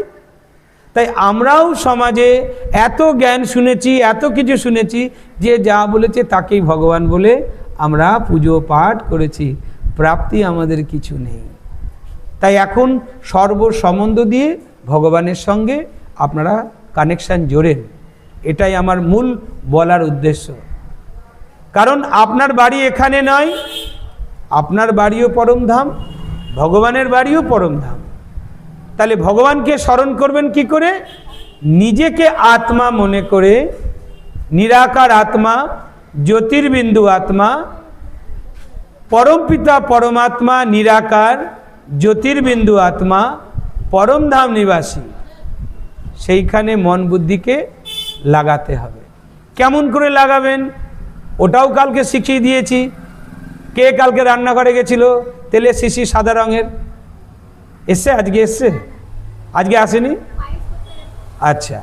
তাই আমরাও সমাজে এত জ্ঞান শুনেছি, এত কিছু শুনেছি, যে যা বলেছে তাকেই ভগবান বলে আমরা পুজো পাঠ করেছি, প্রাপ্তি আমাদের কিছু নেই। তাই এখন সর্বসম্বন্ধ দিয়ে ভগবানের সঙ্গে আপনারা কানেকশান জোড়েন, এটাই আমার মূল বলার উদ্দেশ্য। কারণ আপনার বাড়ি এখানে নয়, আপনার বাড়িও পরমধাম, ভগবানের বাড়িও পরমধাম। তাহলে ভগবানকে স্মরণ করবেন কি করে? নিজেকে আত্মা মনে করে, নিরাকার আত্মা, জ্যোতির্বিন্দু আত্মা, পরমপিতা পরমাত্মা নিরাকার জ্যোতির্বিন্দু আত্মা, পরমধাম নিবাসী, সেইখানে মন বুদ্ধিকে লাগাতে হবে। কেমন করে লাগাবেন ওটাও কালকে শিখিয়ে দিয়েছি। কে কালকে রান্নাঘরে গেছিল? তেলের শিশি সাদা রঙের এসছে? আজকে এসছে? আজকে আসেনি? আচ্ছা,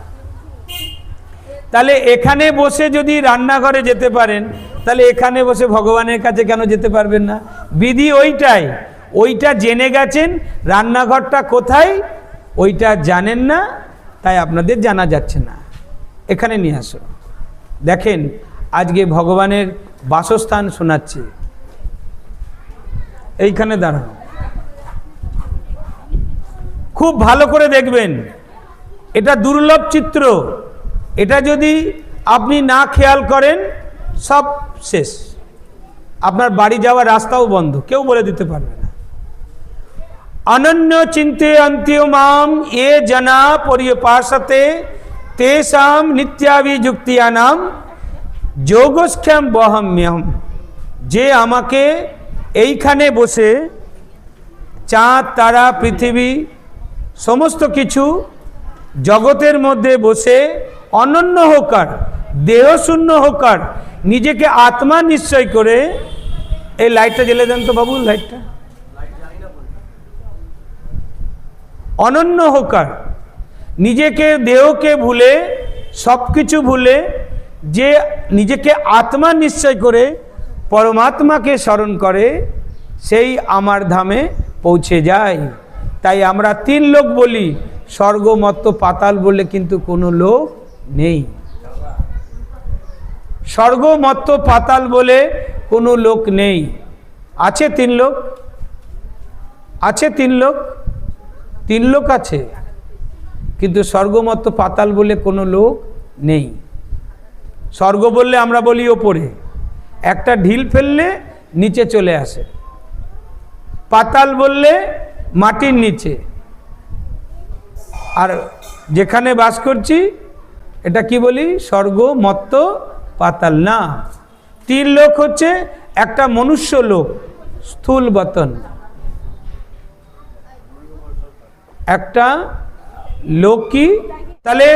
তাহলে এখানে বসে যদি রান্নাঘরে যেতে পারেন, তাহলে এখানে বসে ভগবানের কাছে কেন যেতে পারবেন না? বিধি ওইটাই, ওইটা জেনে গেছেন। রান্নাঘরটা কোথায় ওইটা জানেন না, তাই আপনাদের জানা যাচ্ছে না। এখানে নিয়ে আসো, দেখেন আজকে ভগবানের বাসস্থান শোনাচ্ছে। এইখানে দাঁড়ানো, খুব ভালো করে দেখবেন, এটা দুর্লভ চিত্র। এটা যদি আপনি না খেয়াল করেন সব শেষ, আপনার বাড়ি যাওয়ার রাস্তাও বন্ধ, কেউ বলে দিতে পারবে না। অনন্য চিন্তে অন্ত্য মাম এ জনা পরিপাসতে তেষাম নিত্যাভিযুক্তিয়ানাম যোগক্ষেম বহম্যহম। যে আমাকে এইখানে বসে চাঁদ তারা পৃথিবী সমস্ত কিছু জগতের মধ্যে বসে অনন্য হোকার, দেহশূন্য হোকার, নিজেকে আত্মা নিশ্চয় করে, এই লাইটটা জ্বেলে দেন তো বাবু, লাইটটা। অনন্য হোকার, নিজেকে দেহকে ভুলে, সব কিছু ভুলে, যে নিজেকে আত্মা নিশ্চয় করে পরমাত্মাকে স্মরণ করে, সেই আমার ধামে পৌঁছে যায়। তাই আমরা তিন লোক বলি, স্বর্গ মর্ত্য পাতাল বলে কিন্তু কোনো লোক নেই। স্বর্গ মর্ত্য পাতাল বলে কোনো লোক নেই। আছে তিন লোক, আছে তিন লোক, তিন লোক আছে, কিন্তু স্বর্গ মর্ত্য পাতাল বলে কোনো লোক নেই। স্বর্গ বললে আমরা বলি ওপরে, একটা ঢিল ফেললে নিচে চলে আসে। পাতাল বললে মাটির নিচে। আর যেখানে বাস করছি এটা কি বলি? স্বর্গ মর্ত্য পাতাল না। তিন লোক হচ্ছে, একটা মনুষ্য লোক স্থূল বতন, একটা লোক কি, তাহলে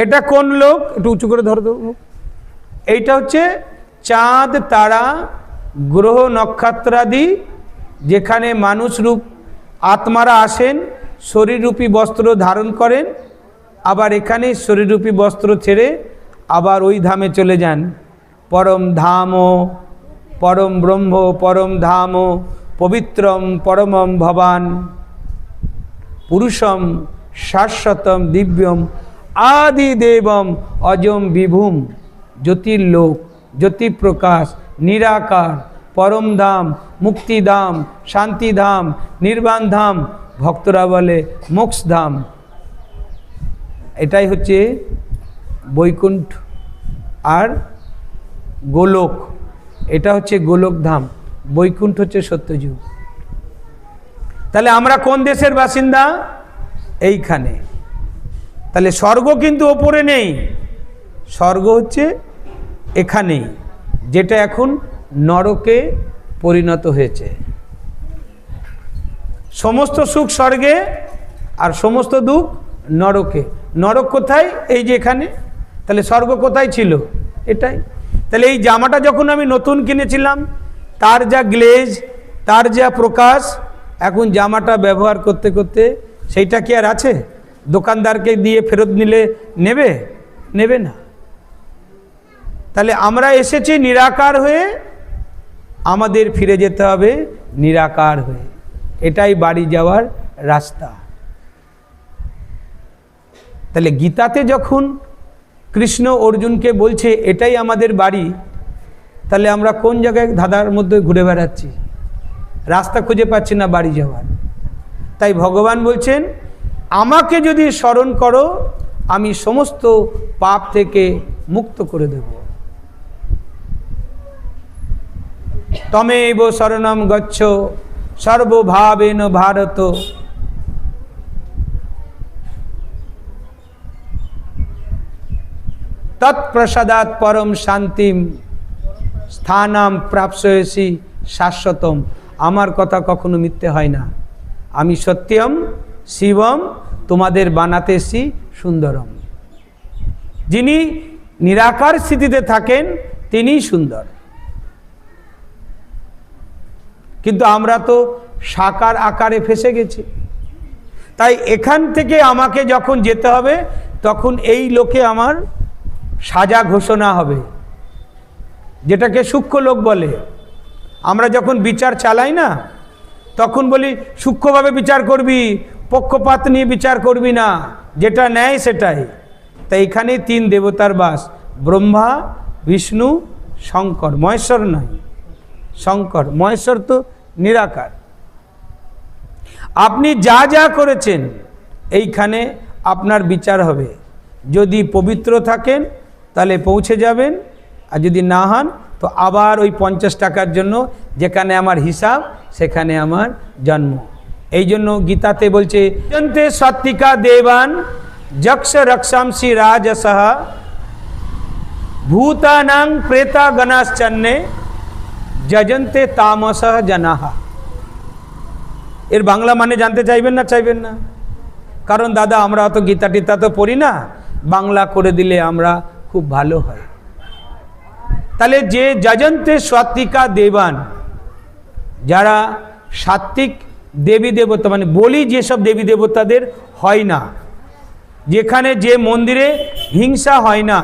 এটা কোন লোক? একটু উঁচু করে ধরো তো। এইটা হচ্ছে চাঁদ তারা গ্রহ নক্ষত্রাদি, যেখানে মানুষ রূপ আত্মারা আসেন, শরীররূপী বস্ত্র ধারণ করেন, আবার এখানে শরীররূপী বস্ত্র ছেড়ে আবার ওই ধামে চলে যান। পরম ধাম, পরম ব্রহ্ম, পরম ধাম, পবিত্রম পরমম ভবান, পুরুষম শাশ্বতম দিব্যম আদিদেবম অজম বিভূম। জ্যোতির্লোক, জ্যোতিপ্রকাশ, নিরাকার, পরমধাম, মুক্তিধাম, শান্তিধাম, নির্বাণধাম, ভক্তরা বলে মোক্ষধাম। এটাই হচ্ছে বৈকুণ্ঠ আর গোলক। এটা হচ্ছে গোলক ধাম, বৈকুণ্ঠ হচ্ছে সত্যযুগ। তাহলে আমরা কোন দেশের বাসিন্দা? এইখানে। তাহলে স্বর্গ কিন্তু ওপরে নেই, স্বর্গ হচ্ছে এখানেই, যেটা এখন নরকে পরিণত হয়েছে। সমস্ত সুখ স্বর্গে আর সমস্ত দুঃখ নরকে। নরক কোথায়? এই যে এখানে। তাহলে স্বর্গ কোথায় ছিল? এটাই। তাহলে এই জামাটা যখন আমি নতুন কিনেছিলাম, তার যা গ্লেজ, তার যা প্রকাশ, এখন জামাটা ব্যবহার করতে করতে সেইটা কি আর আছে? দোকানদারকে দিয়ে ফেরত নিলে নেবে না। তাহলে আমরা এসেছি নিরাকার হয়ে, আমাদের ফিরে যেতে হবে নিরাকার হয়ে। এটাই বাড়ি যাওয়ার রাস্তা। তাহলে গীতাতে যখন কৃষ্ণ অর্জুনকে বলছে এটাই আমাদের বাড়ি, তাহলে আমরা কোন জায়গায় ধাঁধার মধ্যে ঘুরে বেড়াচ্ছি, রাস্তা খুঁজে পাচ্ছি না বাড়ি যাওয়ার। তাই ভগবান বলছেন আমাকে যদি স্মরণ করো আমি সমস্ত পাপ থেকে মুক্ত করে দেব। তমেব শরণম গচ্ছ সর্বভাবেন ভারত। তৎপ্রসাদাৎ পরম শান্তিম স্থানাম প্রাপ্স্যসি শাশ্বতম। আমার কথা কখনো মিথ্যে হয় না। আমি সত্যম শিবম, তোমাদের বানাতে এসেছি সুন্দরম। যিনি নিরাকার স্থিতিতে থাকেন তিনিই সুন্দর। কিন্তু আমরা তো সাকার আকারে ফেসে গেছি। তাই এখান থেকে আমাকে যখন যেতে হবে তখন এই লোকে আমার সাজা ঘোষণা হবে, যেটাকে সূক্ষ্ম লোক বলে। আমরা যখন বিচার চালাই না তখন বলি সূক্ষ্মভাবে বিচার করবি, পক্ষপাত নিয়ে বিচার করবি না, যেটা ন্যায় সেটাই। তাই এখানে তিন দেবতার বাস, ব্রহ্মা, বিষ্ণু, শঙ্কর। মহেশ্বর নয়, শঙ্কর। মহেশ্বর তো নিরাকার। আপনি যা যা করেছেন এইখানে আপনার বিচার হবে। যদি পবিত্র থাকেন তাহলে পৌঁছে যাবেন, আর যদি না হন তো আবার ওই 50 টাকার জন্য যেখানে আমার হিসাব সেখানে আমার জন্ম। এই জন্য গীতাতে বলছে যন্তে সাত্বিকা দেবান যক্ষ রক্ষাংসি রাজসহ ভূতানাং প্রেতা গণাশ্চন্নে যজন্তে তামসঃ জনাঃ। এর বাংলা মানে জানতে চাইবেন না? কারণ দাদা আমরা অত গীতা টিতা তো পড়ি না, বাংলা করে দিলে আমরা খুব ভালো হয়। তাহলে যে যজন্তে সাত্বিকা দেবান, যারা সাত্বিক দেবী দেবতা, মানে বলি যেসব দেবী দেবতাদের হয় না, যেখানে যে মন্দিরে হিংসা হয় না,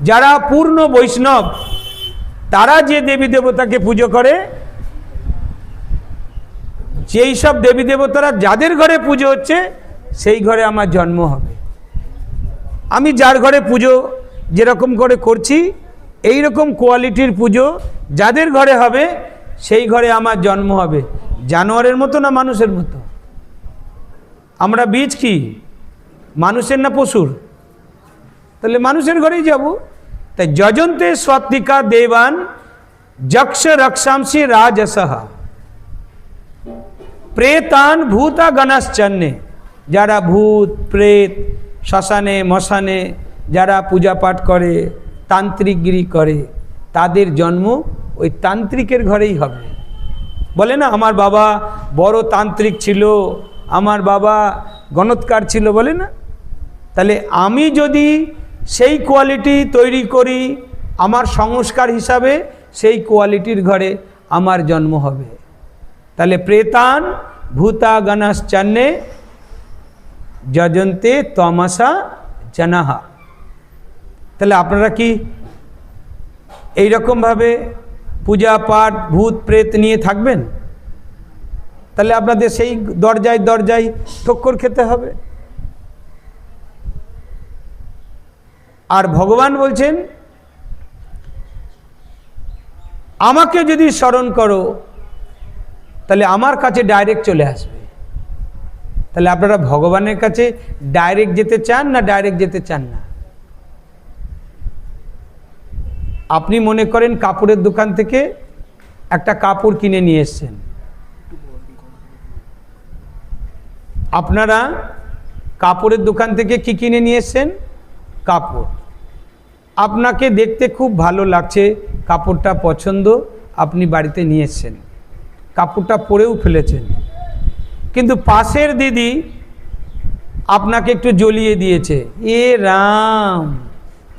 যারা পূর্ণ বৈষ্ণব, তারা যে দেবী দেবতাকে পুজো করে, সেই সব দেবী দেবতারা যাদের ঘরে পুজো হচ্ছে সেই ঘরে আমার জন্ম হবে। আমি যার ঘরে পুজো যেরকম করে করছি এই রকম কোয়ালিটির পুজো যাদের ঘরে হবে সেই ঘরে আমার জন্ম হবে। জানোয়ারের মতো না মানুষের মতো? আমরা বীজ কি মানুষের না পশুর? তাহলে মানুষের ঘরেই যাব। তাই যজন্তে সাত্বিকা দেবান যক্ষ রক্ষাংসি রাজসহ প্রেতান ভূতা গণাশ্চন্নে, যারা ভূত প্রেত শ্মশানে মশানে যারা পূজা পাঠ করে, তান্ত্রিকগিরি করে, তাদের জন্ম ওই তান্ত্রিকের ঘরেই হবে। বলে না আমার বাবা বড় তান্ত্রিক ছিল, আমার বাবা গণৎকার ছিল, বলে না? তাহলে আমি যদি সেই কোয়ালিটি তৈরি করি আমার সংস্কার হিসাবে, সেই কোয়ালিটির ঘরে আমার জন্ম হবে। তাহলে প্রেতান ভূতা গণাশ্চন্নে যজন্তে তমসা জনাঃ। তাহলে আপনারা কি এইরকমভাবে পূজা পাঠ ভূত প্রেত নিয়ে থাকবেন? তাহলে আপনাদের সেই দরজায় দরজায় ঠক্কর খেতে হবে। আর ভগবান বলছেন আমাকে যদি স্মরণ করো তাহলে আমার কাছে ডাইরেক্ট চলে আসবে। তাহলে আপনারা ভগবানের কাছে ডাইরেক্ট যেতে চান না ডাইরেক্ট যেতে চান না? আপনি মনে করেন কাপড়ের দোকান থেকে একটা কাপড় কিনে নিয়ে এসেছেন, আপনারা কাপড়ের দোকান থেকে কি কিনে নিয়ে এসেছেন? কাপড়। আপনাকে দেখতে খুব ভালো লাগছে, কাপড়টা পছন্দ, আপনি বাড়িতে নিয়ে এসেছেন, কাপড়টা পরেও ফেলেছেন, কিন্তু পাশের দিদি আপনাকে একটু জ্বলিয়ে দিয়েছে, এ রাম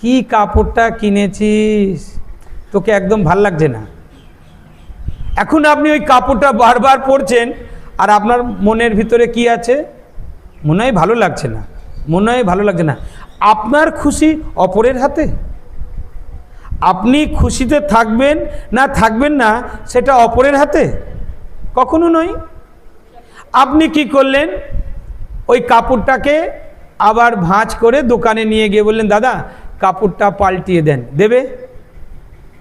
কি কাপড়টা কিনেছিস, তোকে একদম ভাল লাগছে না। এখন আপনি ওই কাপড়টা বারবার পরছেন, আর আপনার মনের ভিতরে কি আছে? মনে হয় ভালো লাগছে না, মনে হয় ভালো লাগছে না। আপনার খুশি অপরের হাতে। আপনি খুশিতে থাকবেন না থাকবেন না সেটা অপরের হাতে? কখনো নয়। আপনি কি করলেন? ওই কাপড়টাকে আবার ভাঁজ করে দোকানে নিয়ে গিয়ে বললেন, দাদা কাপড়টা পাল্টিয়ে দেন। দেবে?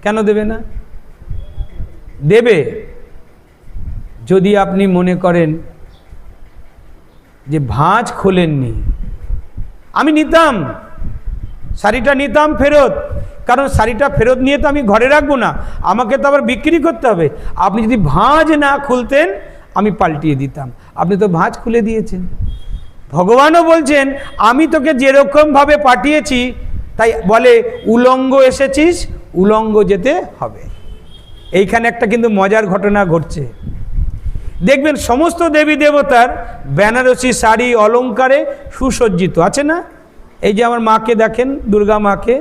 কেন দেবে না? দেবে যদি আপনি মনে করেন যে ভাঁজ খোলেননি। আমি নিতাম, শাড়িটা নিতাম ফেরত, কারণ শাড়িটা ফেরত নিয়ে তো আমি ঘরে রাখবো না, আমাকে তো আবার বিক্রি করতে হবে। আপনি যদি ভাঁজ না খুলতেন আমি পাল্টিয়ে দিতাম, আপনি তো ভাঁজ খুলে দিয়েছেন। ভগবানও বলছেন আমি তোকে যেরকমভাবে পাঠিয়েছি, তাই বলে উলঙ্গ এসেছিস উলঙ্গ যেতে হবে। এইখানে একটা কিন্তু মজার ঘটনা ঘটছে। দেখবেন সমস্ত দেবী দেবতার বেনারসি শাড়ি অলঙ্কারে সুসজ্জিত আছে না? এই যে আমার মাকে দেখেন, দুর্গা মাকে,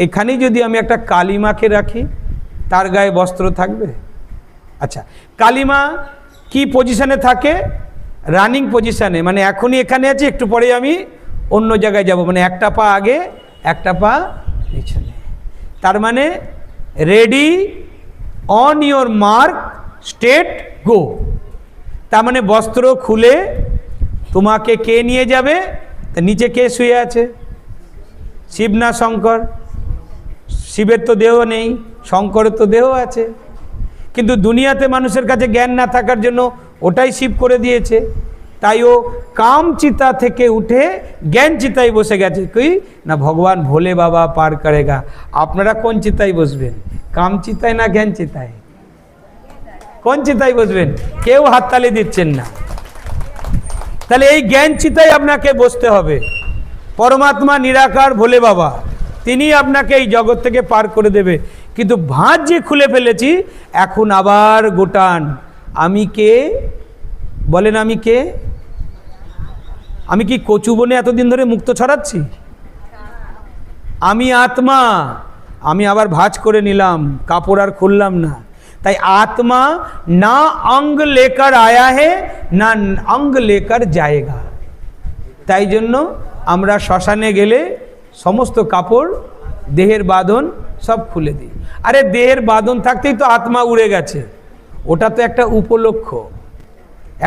এখানেই যদি আমি একটা কালী মাকে রাখি, তার গায়ে বস্ত্র থাকবে? আচ্ছা, কালী মা কি পজিশনে থাকে? রানিং পজিশনে, মানে এখনই এখানে আছে, একটু পরে আমি অন্য জায়গায় যাব, মানে একটা পা আগে একটা পা পিছনে। তার মানে ready, on your mark, state, go. তার মানে বস্ত্র খুলে তোমাকে কে নিয়ে যাবে? তা নিচে কে শুয়ে আছে? শিব না শঙ্কর? শিবের তো দেহ নেই, শঙ্করের তো দেহ আছে, কিন্তু দুনিয়াতে মানুষের কাছে জ্ঞান না থাকার জন্য ওটাই শিব করে দিয়েছে। তাই ও কাম চিতা থেকে উঠে জ্ঞান চিতায় বসে গেছে। কি না, ভগবান ভোলে বাবা পার করেগা। আপনারা কোন চিতায় বসবেন? কাম চিতায় না জ্ঞান চিতায়? কোন চিতায় বসবেন? কেউ হাততালি দিচ্ছেন না। তাহলে এই জ্ঞান চিতায় আপনাকে বসতে হবে। পরমাত্মা নিরাকার ভোলে বাবা, তিনি আপনাকে এই জগৎ থেকে পার করে দেবে। কিন্তু ভাঁজ যে খুলে ফেলেছি, এখন আবার গোটান। আমি কে বলেন? আমি কে? আমি কি কচু বনে এতদিন ধরে মুক্ত ছড়াচ্ছি? আমি আত্মা। আমি আবার ভাঁজ করে নিলাম, কাপড় আর খুললাম না। তাই আত্মা না অঙ্গ লেকার আয়া হে না অঙ্গ লেকার যায়গা। তাই জন্য আমরা শ্মশানে গেলে সমস্ত কাপড়, দেহের বাঁধন সব খুলে দিই। আরে দেহের বাঁধন থাকতেই তো আত্মা উড়ে গেছে, ওটা তো একটা উপলক্ষ।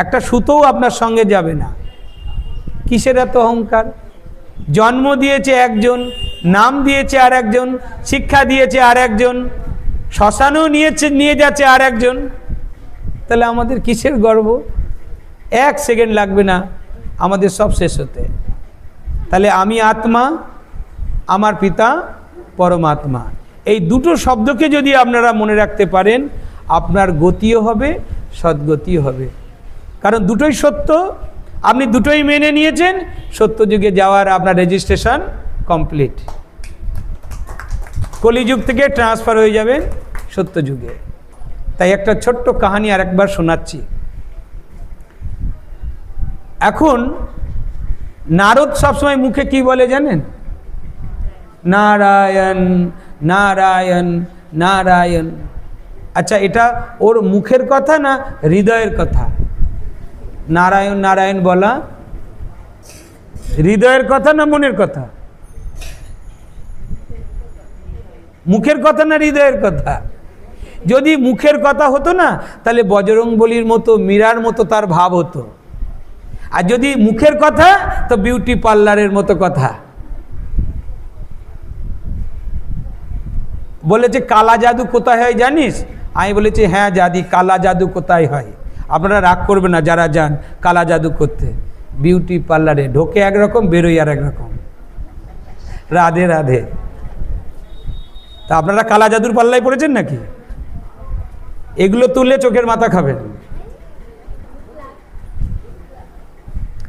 একটা সুতোও আপনার সঙ্গে যাবে না। কিসের এত অহংকার? জন্ম দিয়েছে একজন, নাম দিয়েছে আর একজন, শিক্ষা দিয়েছে আর একজন, শ্মশানেও নিয়ে যাচ্ছে আর একজন। তাহলে আমাদের কিসের গর্ব? এক সেকেন্ড লাগবে না আমাদের সব শেষ হতে। তাহলে আমি আত্মা, আমার পিতা পরমাত্মা, এই দুটো শব্দকে যদি আপনারা মনে রাখতে পারেন, আপনার গতিও হবে, সদ্গতিও হবে। কারণ দুটোই সত্য, আপনি দুটোই মেনে নিয়েছেন, সত্য যুগে যাওয়ার আপনার রেজিস্ট্রেশন কমপ্লিট। কলিযুগ থেকে ট্রান্সফার হয়ে যাবেন সত্য যুগে। তাই একটা ছোট্ট কাহিনী আর একবার শোনাচ্ছি। এখন নারদ সবসময় মুখে কি বলে জানেন? নারায়ণ নারায়ণ নারায়ণ। আচ্ছা, এটা ওর মুখের কথা না হৃদয়ের কথা? নারায়ণ নারায়ণ বলা হৃদয়ের কথা না মনের কথা? মুখের কথা না হৃদয়ের কথা? যদি মুখের কথা হতো না, তাহলে বজরংবলীর মতো, মীরার মতো তার ভাব হতো। আর যদি মুখের কথা, তো বিউটি পার্লারের মতো কথা। বলেছে কালা জাদু কোথায় হয় জানিস? আমি বলেছি হ্যাঁ জানি, কালা জাদু কোথায় হয়। আপনারা রাগ করবেন না যারা যান কালা জাদু করতে। বিউটি পার্লারে ঢোকে একরকম, বেরোই আর একরকম। রাধে রাধে। তা আপনারা কালা জাদুর পাল্লায় পড়েছেন নাকি? এগুলো তুললে চোখের মাথা খাবেন।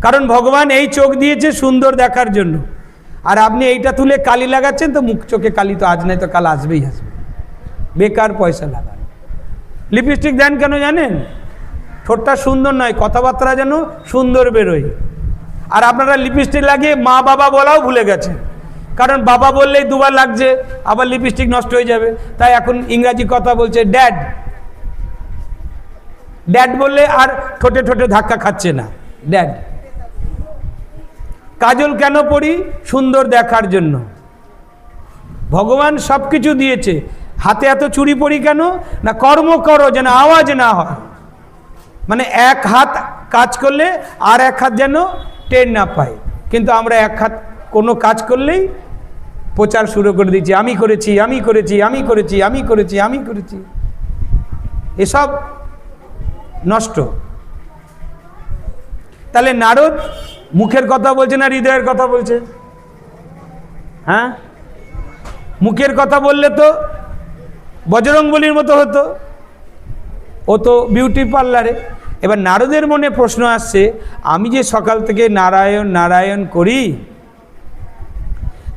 কারণ ভগবান এই চোখ দিয়েছে সুন্দর দেখার জন্য, আর আপনি এইটা তুলে কালি লাগাচ্ছেন, তো মুখ চোখে কালি তো আজ নাই তো কাল আসবেই আসবে। বেকার পয়সা লাগান। লিপস্টিক দেন কেন জানেন? ঠোঁটটা সুন্দর নয়, কথাবার্তা যেন সুন্দর বেরোয়। আর আপনারা লিপস্টিক লাগিয়ে মা বাবা বলাও ভুলে গেছেন। কারণ বাবা বললেই দুবার লাগছে, আবার লিপস্টিক নষ্ট হয়ে যাবে। তাই এখন ইংরাজি কথা বলছে ড্যাড। ড্যাড বললে আর ঠোঁটে ঠোঁটে ধাক্কা খাচ্ছে না, ড্যাড। কাজল কেন পরি? সুন্দর দেখার জন্য। ভগবান সব কিছু দিয়েছে, হাতে এত চুড়ি পরি কেন না? কর্ম করো যেন আওয়াজ না হয়, মানে এক হাত কাজ করলে আর এক হাত যেন টের না পায়। কিন্তু আমরা এক হাত কোনো কাজ করলেই প্রচার শুরু করে দিচ্ছি, আমি করেছি, আমি করেছি, আমি করেছি, আমি করেছি, আমি করেছি। এসব নষ্ট। তাহলে নারদ মুখের কথা বলছে না হৃদয়ের কথা বলছে? হ্যাঁ, মুখের কথা বললে তো বজরংবলীর মতো হতো, ও তো বিউটি পার্লারে। এবার নারদের মনে প্রশ্ন আসছে, আমি যে সকাল থেকে নারায়ণ নারায়ণ করি,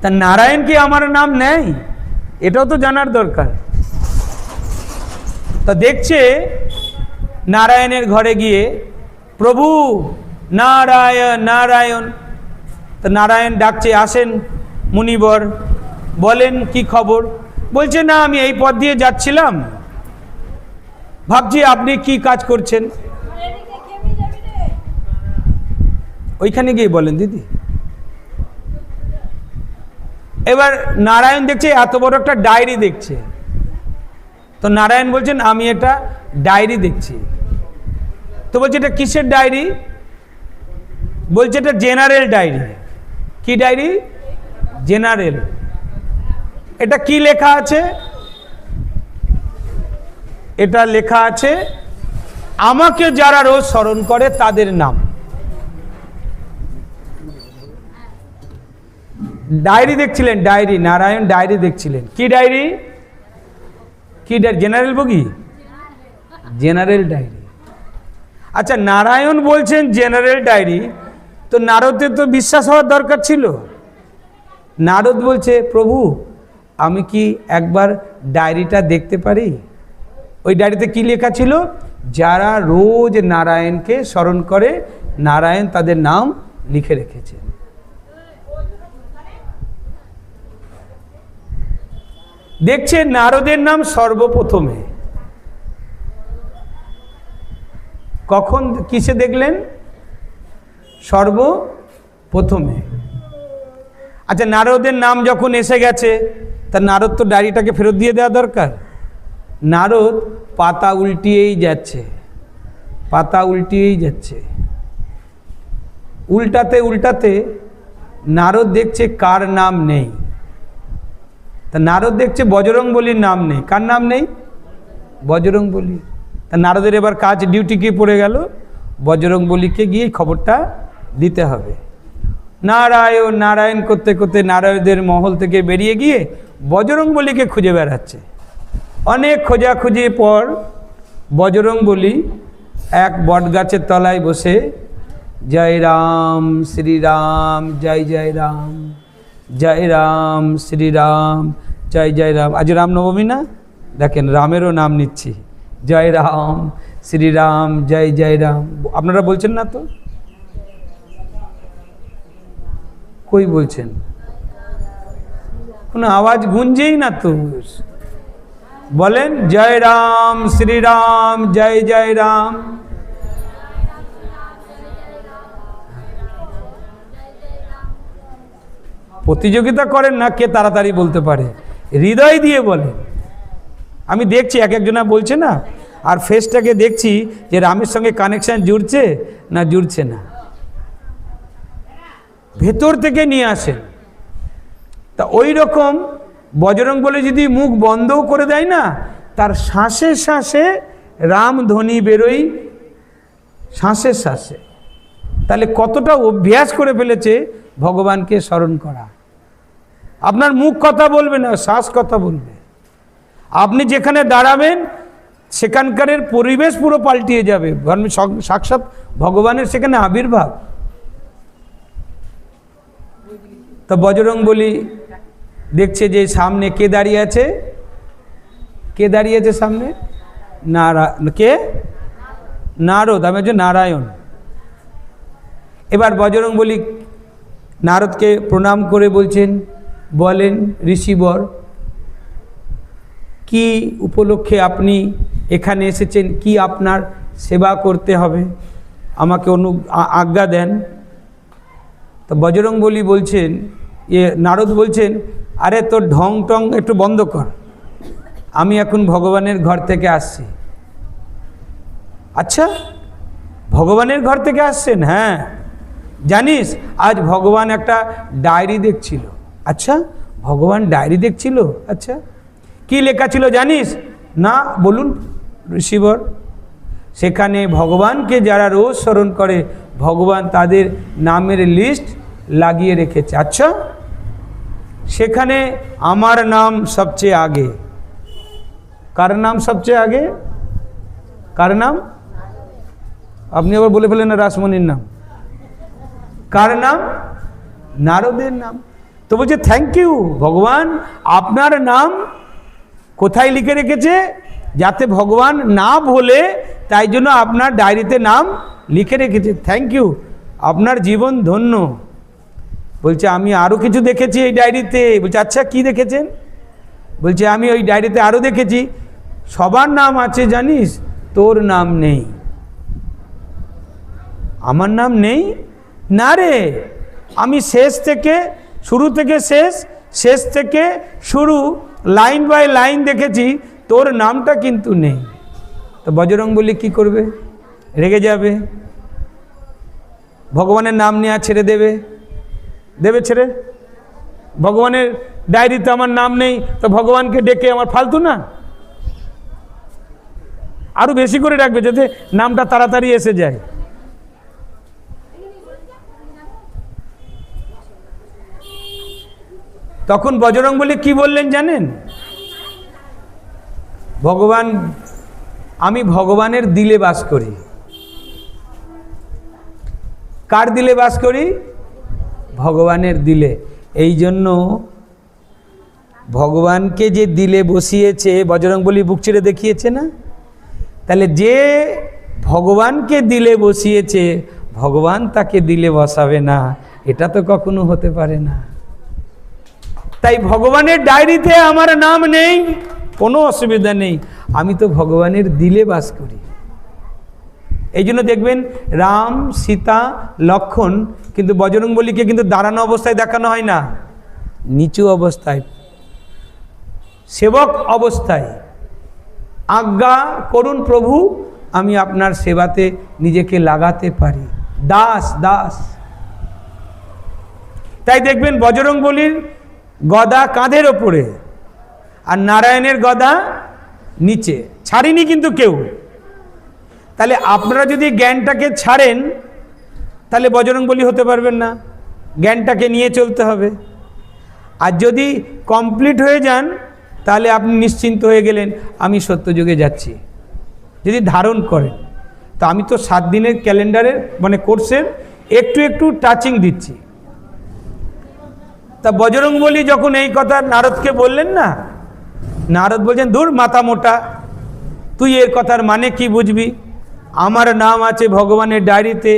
তা নারায়ণ কি আমার নাম নেয়? এটাও তো জানার দরকার। তা দেখছে নারায়ণের ঘরে গিয়ে, প্রভু নারায়ণ নারায়ণ। তা নারায়ণ ডাকছে, আসেন মুনিবর, বলেন কি খবর? বলছে, না আমি এই পথ দিয়ে যাচ্ছিলাম, ভাবছি আপনি কি কাজ করছেন। ওইখানে গিয়ে বলেন দিদি। এবার নারায়ণ দেখছে এত বড় একটা ডায়েরি দেখছে। তো নারায়ণ বলছেন, আমি এটা ডায়েরি দেখছি। তো বলছে, এটা কিসের ডায়েরি? বলছে, এটা জেনারেল ডায়েরি। কি ডায়েরি? জেনারেল। এটা কি লেখা আছে? এটা লেখা আছে, আমাকে যারা রোজ স্মরণ করে তাদের নাম। ডায়েরি দেখছিলেন, ডায়েরি, নারায়ণ ডায়েরি দেখছিলেন। কি ডায়েরি? কি ডায়েরি? জেনারেল বগি, জেনারেল ডায়েরি। আচ্ছা, নারায়ণ বলছেন জেনারেল ডায়েরি, তো নারদের তো বিশ্বাস হওয়ার দরকার ছিল। নারদ বলছে, প্রভু আমি কি একবার ডায়েরিটা দেখতে পারি? ওই ডায়েরিতে কি লেখা ছিল? যারা রোজ নারায়ণকে স্মরণ করে নারায়ণ তাদের নাম লিখে রেখেছে। দেখছে নারদের নাম সর্বপ্রথমে। কখন কিসে দেখলেন? সর্বপ্রথমে। আচ্ছা, নারদের নাম যখন এসে গেছে, তা নারদ তো ডায়েরিটাকে ফেরত দিয়ে দেওয়া দরকার। নারদ পাতা উল্টিয়েই যাচ্ছে, পাতা উল্টিয়েই যাচ্ছে। উল্টাতে উল্টাতে নারদ দেখছে কার নাম নেই। তা নারদ দেখছে বজরংবলীর নাম নেই। কার নাম নেই? বজরংবলী। তা নারদের এবার কাজ, ডিউটি কি পড়ে গেল? বজরংবলীকে গিয়ে খবরটা দিতে হবে। নারায়ণ নারায়ণ করতে করতে নারায়ণদের মহল থেকে বেরিয়ে গিয়ে বজরংবলীকে খুঁজে বেড়াচ্ছে। অনেক খোঁজাখুঁজির পর বজরংবলী এক বটগাছের তলায় বসে, জয় রাম শ্রীরাম, জয় জয় রাম, জয় রাম শ্রীরাম, জয় জয় রাম। আজ রামনবমী না, দেখেন রামেরও নাম নিচ্ছি, জয় রাম শ্রীরাম, জয় জয় রাম। আপনারা বলছেন না তো? কই বলছেন? কোনো আওয়াজ গুঞ্জেই না তো। বলেন জয় রাম শ্রীরাম, জয় জয় রাম। প্রতিযোগিতা করেন না কে তাড়াতাড়ি বলতে পারে, হৃদয় দিয়ে বলেন। আমি দেখছি এক একজনা বলছে না, আর ফেসটাকে দেখছি যে রামের সঙ্গে কানেকশন জুড়ছে না জুড়ছে না। ভেতর থেকে নিয়ে আসেন। তা ওই রকম বজরংবলী যদি মুখ বন্ধও করে দেয় না, তার শ্বাসে শ্বাসে রাম ধ্বনি বেরোই, শ্বাসে শ্বাসে। তাহলে কতটা অভ্যাস করে ফেলেছে ভগবানকে স্মরণ করা। আপনার মুখ কথা বলবে না, শ্বাস কথা বলবে। আপনি যেখানে দাঁড়াবেন সেখানকারের পরিবেশ পুরো পাল্টিয়ে যাবে। সাক্ষাৎ ভগবানের সেখানে আবির্ভাব। তো বজরংবলী দেখছে যে সামনে কে দাঁড়িয়ে আছে? কে দাঁড়িয়ে আছে সামনে? কে? নারদ। আমি হচ্ছে নারায়ণ। এবার বজরংবলী নারদকে প্রণাম করে বলছেন, বলেন ঋষিবর, কি উপলক্ষে আপনি এখানে এসেছেন? কি আপনার সেবা করতে হবে, আমাকে আজ্ঞা দেন। তো বজরংবলী বলছেন, নারদ বলছেন, আরে তোর ঢং টং একটু বন্ধ কর, আমি এখন ভগবানের ঘর থেকে আসছি। আচ্ছা, ভগবানের ঘর থেকে আসছেন? হ্যাঁ। জানিস আজ ভগবান একটা ডায়েরি দেখছিল। আচ্ছা, ভগবান ডায়েরি দেখছিল? আচ্ছা, কি লেখা ছিল জানিস? না, বলুন ঋষিবর। সেখানে ভগবানকে যারা রোজ স্মরণ করে, ভগবান তাদের নামের লিস্ট লাগিয়ে রেখেছে। আচ্ছা, সেখানে আমার নাম সবচেয়ে আগে। কার নাম সবচেয়ে আগে? কার নাম? আপনি আবার বলে ফেলেন না রাসমণির নাম। কার নাম? নারদের নাম। তো বলছে থ্যাংক ইউ ভগবান, আপনার নাম কোথায় লিখে রেখেছে? যাতে ভগবান না ভোলে, তাই জন্য আপনার ডায়েরিতে নাম লিখে রেখেছে। থ্যাংক ইউ, আপনার জীবন ধন্য। বলছে আমি আরও কিছু দেখেছি এই ডায়েরিতে। বলছে আচ্ছা, কি দেখেছেন? বলছে আমি ওই ডায়েরিতে আরও দেখেছি, সবার নাম আছে জানিস, তোর নাম নেই। আমার নাম নেই? না রে, আমি শেষ থেকে শুরু থেকে শেষ থেকে শুরু, লাইন বাই লাইন দেখেছি, তোর নামটা কিন্তু নেই। তো বজরংবলী কি করবে? রেগে যাবে, ভগবানের নাম নেওয়া ছেড়ে দেবে। দেবে ছেড়ে? ভগবানের ডায়েরিতে আমার নাম নেই, তো ভগবানকে ডেকে আমার ফালতু না, আরো বেশি করে ডাকবে যাতে নামটা তাড়াতাড়ি এসে যায়। তখন বজরংবলী কি বললেন জানেন? ভগবান, আমি ভগবানের দিলে বাস করি। কার দিলে বাস করি? ভগবানের দিলে। এই জন্য ভগবানকে যে দিলে বসিয়েছে, বজরংবলী বুক চিরে দেখিয়েছে না? তাহলে যে ভগবানকে দিলে বসিয়েছে, ভগবান তাকে দিলে বসাবে না, এটা তো কখনো হতে পারে না। তাই ভগবানের ডায়েরিতে আমার নাম নেই, কোনো অসুবিধা নেই, আমি তো ভগবানের দিলে বাস করি। এই জন্য দেখবেন রাম, সীতা, লক্ষ্মণ কিন্তু বজরংবলীকে কিন্তু দাঁড়ানো অবস্থায় দেখানো হয় না, নিচু অবস্থায়, সেবক অবস্থায়। আজ্ঞা করুন প্রভু, আমি আপনার সেবাতে নিজেকে লাগাতে পারি, দাস দাস। তাই দেখবেন বজরংবলীর গদা কাঁধের ওপরে, আর নারায়ণের গদা নিচে, ছাড়িনি কিন্তু কেউ। তাহলে আপনারা যদি জ্ঞানটাকে ছাড়েন, তাহলে বজরংবলী হতে পারবেন না, জ্ঞানটাকে নিয়ে চলতে হবে। আর যদি কমপ্লিট হয়ে যান, তাহলে আপনি নিশ্চিন্ত হয়ে গেলেন, আমি সত্যযুগে যাচ্ছি। যদি ধারণ করেন, তো আমি তো 7 দিনের ক্যালেন্ডারের মানে কোর্সের একটু একটু টাচিং দিচ্ছি। তা বজরংবলী যখন এই কথা নারদকে বললেন না, নারদ বলছেন দূর মাথা মোটা, তুই এর কথার মানে কি বুঝবি? আমার নাম আছে ভগবানের ডায়েরিতে,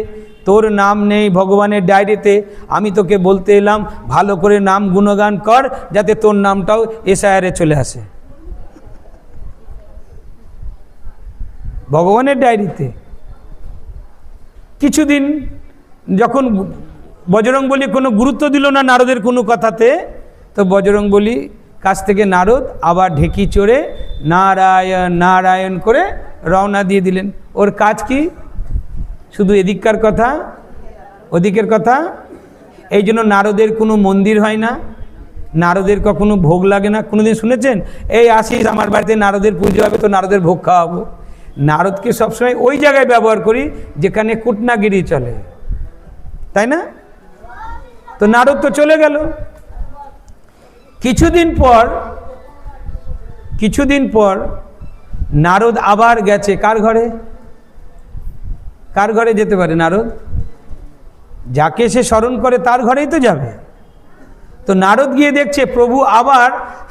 তোর নাম নেই ভগবানের ডায়েরিতে। আমি তোকে বলতে এলাম, ভালো করে নাম গুণগান কর, যাতে তোর নামটাও এসআইআরে চলে আসে। ভগবানের ডায়েরিতে কিছুদিন যখন বজরংবলী কোনো গুরুত্ব দিল না নারদের কোনো কথাতে, তো বজরংবলী কাছ থেকে নারদ আবার ঢেকি চড়ে নারায়ণ নারায়ণ করে রওনা দিয়ে দিলেন। ওর কাজ কি? শুধু এদিককার কথা ওদিকের কথা। এই জন্য নারদের কোনো মন্দির হয় না, নারদের কখনো ভোগ লাগে না। কোনোদিন শুনেছেন এই আসিস আমার বাড়িতে নারদের পুজো হবে, তো নারদের ভোগ খাওয়াবো? নারদকে সবসময় ওই জায়গায় ব্যবহার করি যেখানে কুটনাগিরি চলে, তাই না? তো নারদ তো চলে গেল। কিছুদিন পর নারদ আবার গেছে কার ঘরে? কার ঘরে যেতে পারে নারদ? যাকে সে স্মরণ করে তার ঘরেই তো যাবে। তো নারদ গিয়ে দেখছে প্রভু আবার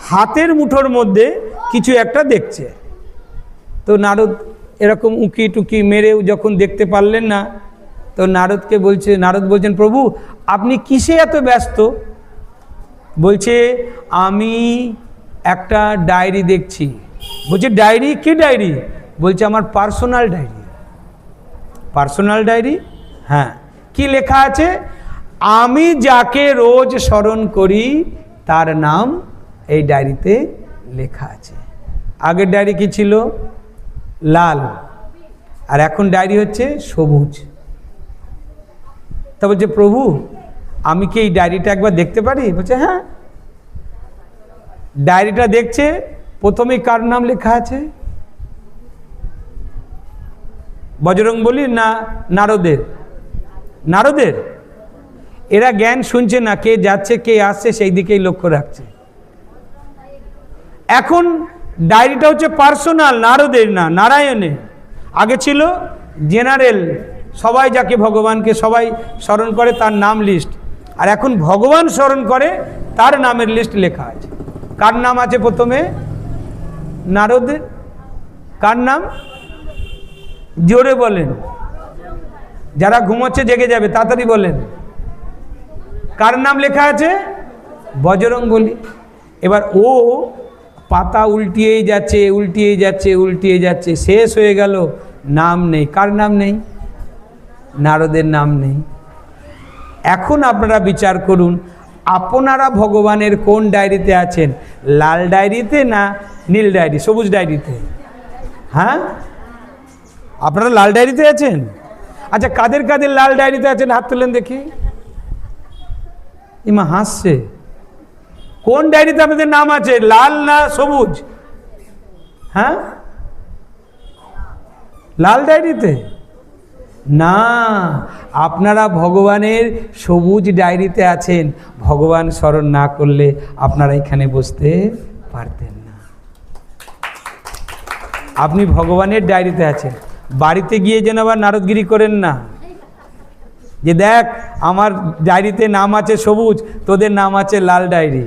হাতের মুঠোর মধ্যে কিছু একটা দেখছে। তো নারদ এরকম উঁকি টুকি মেরেও যখন দেখতে পারলেন না, তো নারদ বলছেন প্রভু আপনি কিসে এত ব্যস্ত? বলছে আমি একটা ডায়েরি দেখছি। বলছে ডায়েরি? কি ডায়েরি? বলছে আমার পার্সোনাল ডায়েরি। Personal diary. হ্যাঁ, কি লেখা আছে? আমি যাকে রোজ স্মরণ করি তার নাম এই ডায়েরিতে লেখা আছে। আগের ডায়েরি কি ছিল? লাল, আর এখন ডায়েরি হচ্ছে সবুজ। তা বলছে, প্রভু আমি কি এই ডায়েরিটা একবার দেখতে পারি? বলছে হ্যাঁ। ডায়েরিটা দেখছে, প্রথমেই কার নাম লেখা আছে? বজরংবলী না নারদের? নারদের। এরা জ্ঞান শুনছে না, কে যাচ্ছে কে আসছে সেই দিকেই লক্ষ্য রাখছে। এখন ডায়েরিটা হচ্ছে পার্সোনাল, নারদের না, নারায়ণের। আগে ছিল জেনারেল, সবাই যাকে ভগবানকে সবাই স্মরণ করে তার নাম লিস্ট। আর এখন ভগবান স্মরণ করে তার নামের লিস্ট লেখা আছে। কার নাম আছে প্রথমে? নারদের। কার নাম? জোরে বলেন, যারা ঘুমোচ্ছে জেগে যাবে, তাড়াতাড়ি বলেন। কার নাম লেখা আছে? বজরংবলী। এবার ও পাতা উল্টিয়েই যাচ্ছে, উল্টিয়ে যাচ্ছে, উল্টিয়ে যাচ্ছে, শেষ হয়ে গেল, নাম নেই। কার নাম নেই? নারদের নাম নেই। এখন আপনারা বিচার করুন, আপনারা ভগবানের কোন ডায়েরিতে আছেন? লাল ডায়েরিতে না নীল ডায়েরি, সবুজ ডায়েরিতে? হ্যাঁ, আপনারা লাল ডায়েরিতে আছেন? আচ্ছা, কাদের কাদের লাল ডায়েরিতে আছেন হাত তোলেন দেখি। ইমা হাসছে। কোন ডায়েরিতে আপনাদের নাম আছে, লাল না সবুজ? হ্যাঁ, লাল ডায়েরিতে না, আপনারা ভগবানের সবুজ ডায়েরিতে আছেন। ভগবান স্মরণ না করলে আপনারা এখানে বসতে পারতেন না। আপনি ভগবানের ডায়েরিতে আছেন। বাড়িতে গিয়ে যেন আবার নারদগিরি করেন না, যে দেখ আমার ডায়েরিতে নাম আছে সবুজ, তোদের নাম আছে লাল ডায়েরি।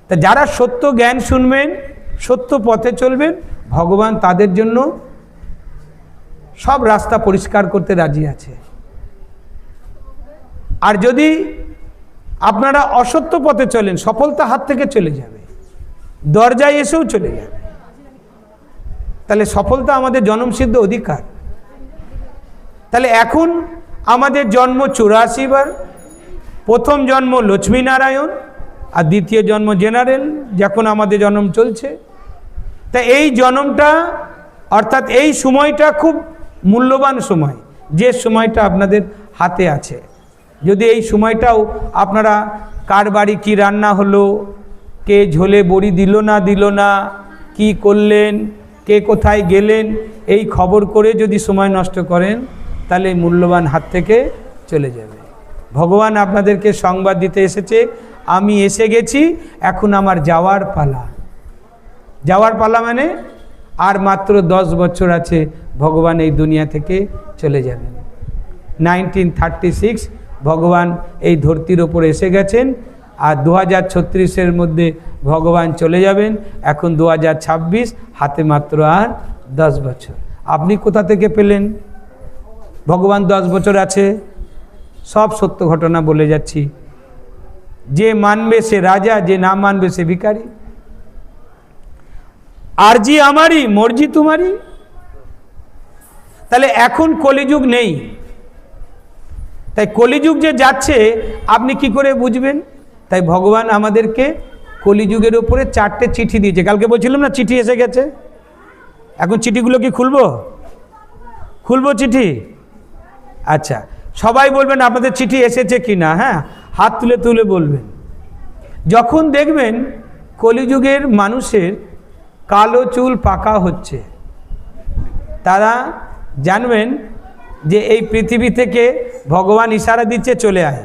তা যারা সত্য জ্ঞান শুনবেন, সত্য পথে চলবেন, ভগবান তাদের জন্য সব রাস্তা পরিষ্কার করতে রাজি আছে। আর যদি আপনারা অসত্য পথে চলেন, সফলতা হাত থেকে চলে যাবে, দরজায় এসেও চলে যাবে। তাহলে সফলতা আমাদের জন্মসিদ্ধ অধিকার। তাহলে এখন আমাদের জন্ম 84 বার। প্রথম জন্ম লক্ষ্মীনারায়ণ, আর দ্বিতীয় জন্ম জেনারেল, যখন আমাদের জন্ম চলছে। তা এই জন্মটা অর্থাৎ এই সময়টা খুব মূল্যবান সময়, যে সময়টা আপনাদের হাতে আছে। যদি এই সময়টাও আপনারা কার বাড়ি কী রান্না হলো, কে ঝোলে বড়ি দিল না, কি করলেন, কে কোথায় গেলেন, এই খবর করে যদি সময় নষ্ট করেন, তাহলে মূল্যবান হাত থেকে চলে যাবে। ভগবান আপনাদেরকে সংবাদ দিতে এসেছে, আমি এসে গেছি, এখন আমার যাওয়ার পালা। যাওয়ার পালা মানে আর মাত্র 10 বছর আছে, ভগবান এই দুনিয়া থেকে চলে যাবেন। 1936 ভগবান এই ধরতির ওপর এসে গেছেন, আর 2036-এর মধ্যে ভগবান চলে যাবেন। এখন 2026, হাতে মাত্র আর 10 বছর। আপনি কোথা থেকে পেলেন ভগবান 10 বছর আছে? সব সত্য ঘটনা বলে যাচ্ছি। যে মানবে সে রাজা, যে না মানবে সে ভিখারি। আরজি আমারই, মর্জি তোমারই। তাহলে এখন কলিযুগ নেই। তাই কলিযুগ যে যাচ্ছে আপনি কি করে বুঝবেন? তাই ভগবান আমাদেরকে কলিযুগের উপরে 4টে চিঠি দিয়েছে। কালকে বলছিলাম না চিঠি এসে গেছে। এখন চিঠিগুলো কি খুলবো চিঠি? আচ্ছা, সবাই বলবেন আপনাদের চিঠি এসেছে কি না। হ্যাঁ, হাত তুলে বলবেন। যখন দেখবেন কলিযুগের মানুষের কালো চুল পাকা হচ্ছে, তারা জানবেন যে এই পৃথিবী থেকে ভগবান ইশারা দিচ্ছে, চলে আয়,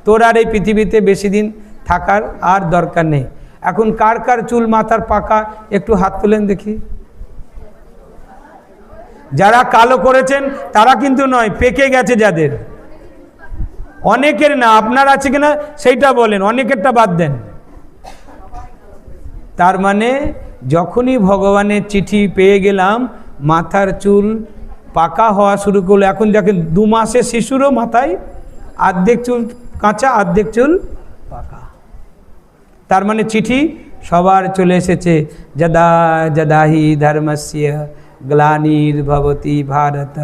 তোর আর এই পৃথিবীতে বেশি দিন থাকার আর দরকার নেই। এখন কার কার চুল মাথার পাকা একটু হাত তুলেন দেখি। যারা কালো করেছেন তারা কিন্তু নয়, পেকে গেছে যাদের। অনেকের না, আপনার আছে কিনা সেইটা বলেন, অনেকেরটা বাদ দেন। তার মানে যখনই ভগবানের চিঠি পেয়ে গেলাম, মাথার চুল পাকা হওয়া শুরু করলো। এখন দেখেন 2 মাসের শিশুরও মাথায় অর্ধেক চুল কাঁচা, অর্ধেক চুল পাকা। তার মানে চিঠি সবার চলে এসেছে। যদা যদাহি ধর্মস্য গ্লানির্ভবতি ভারত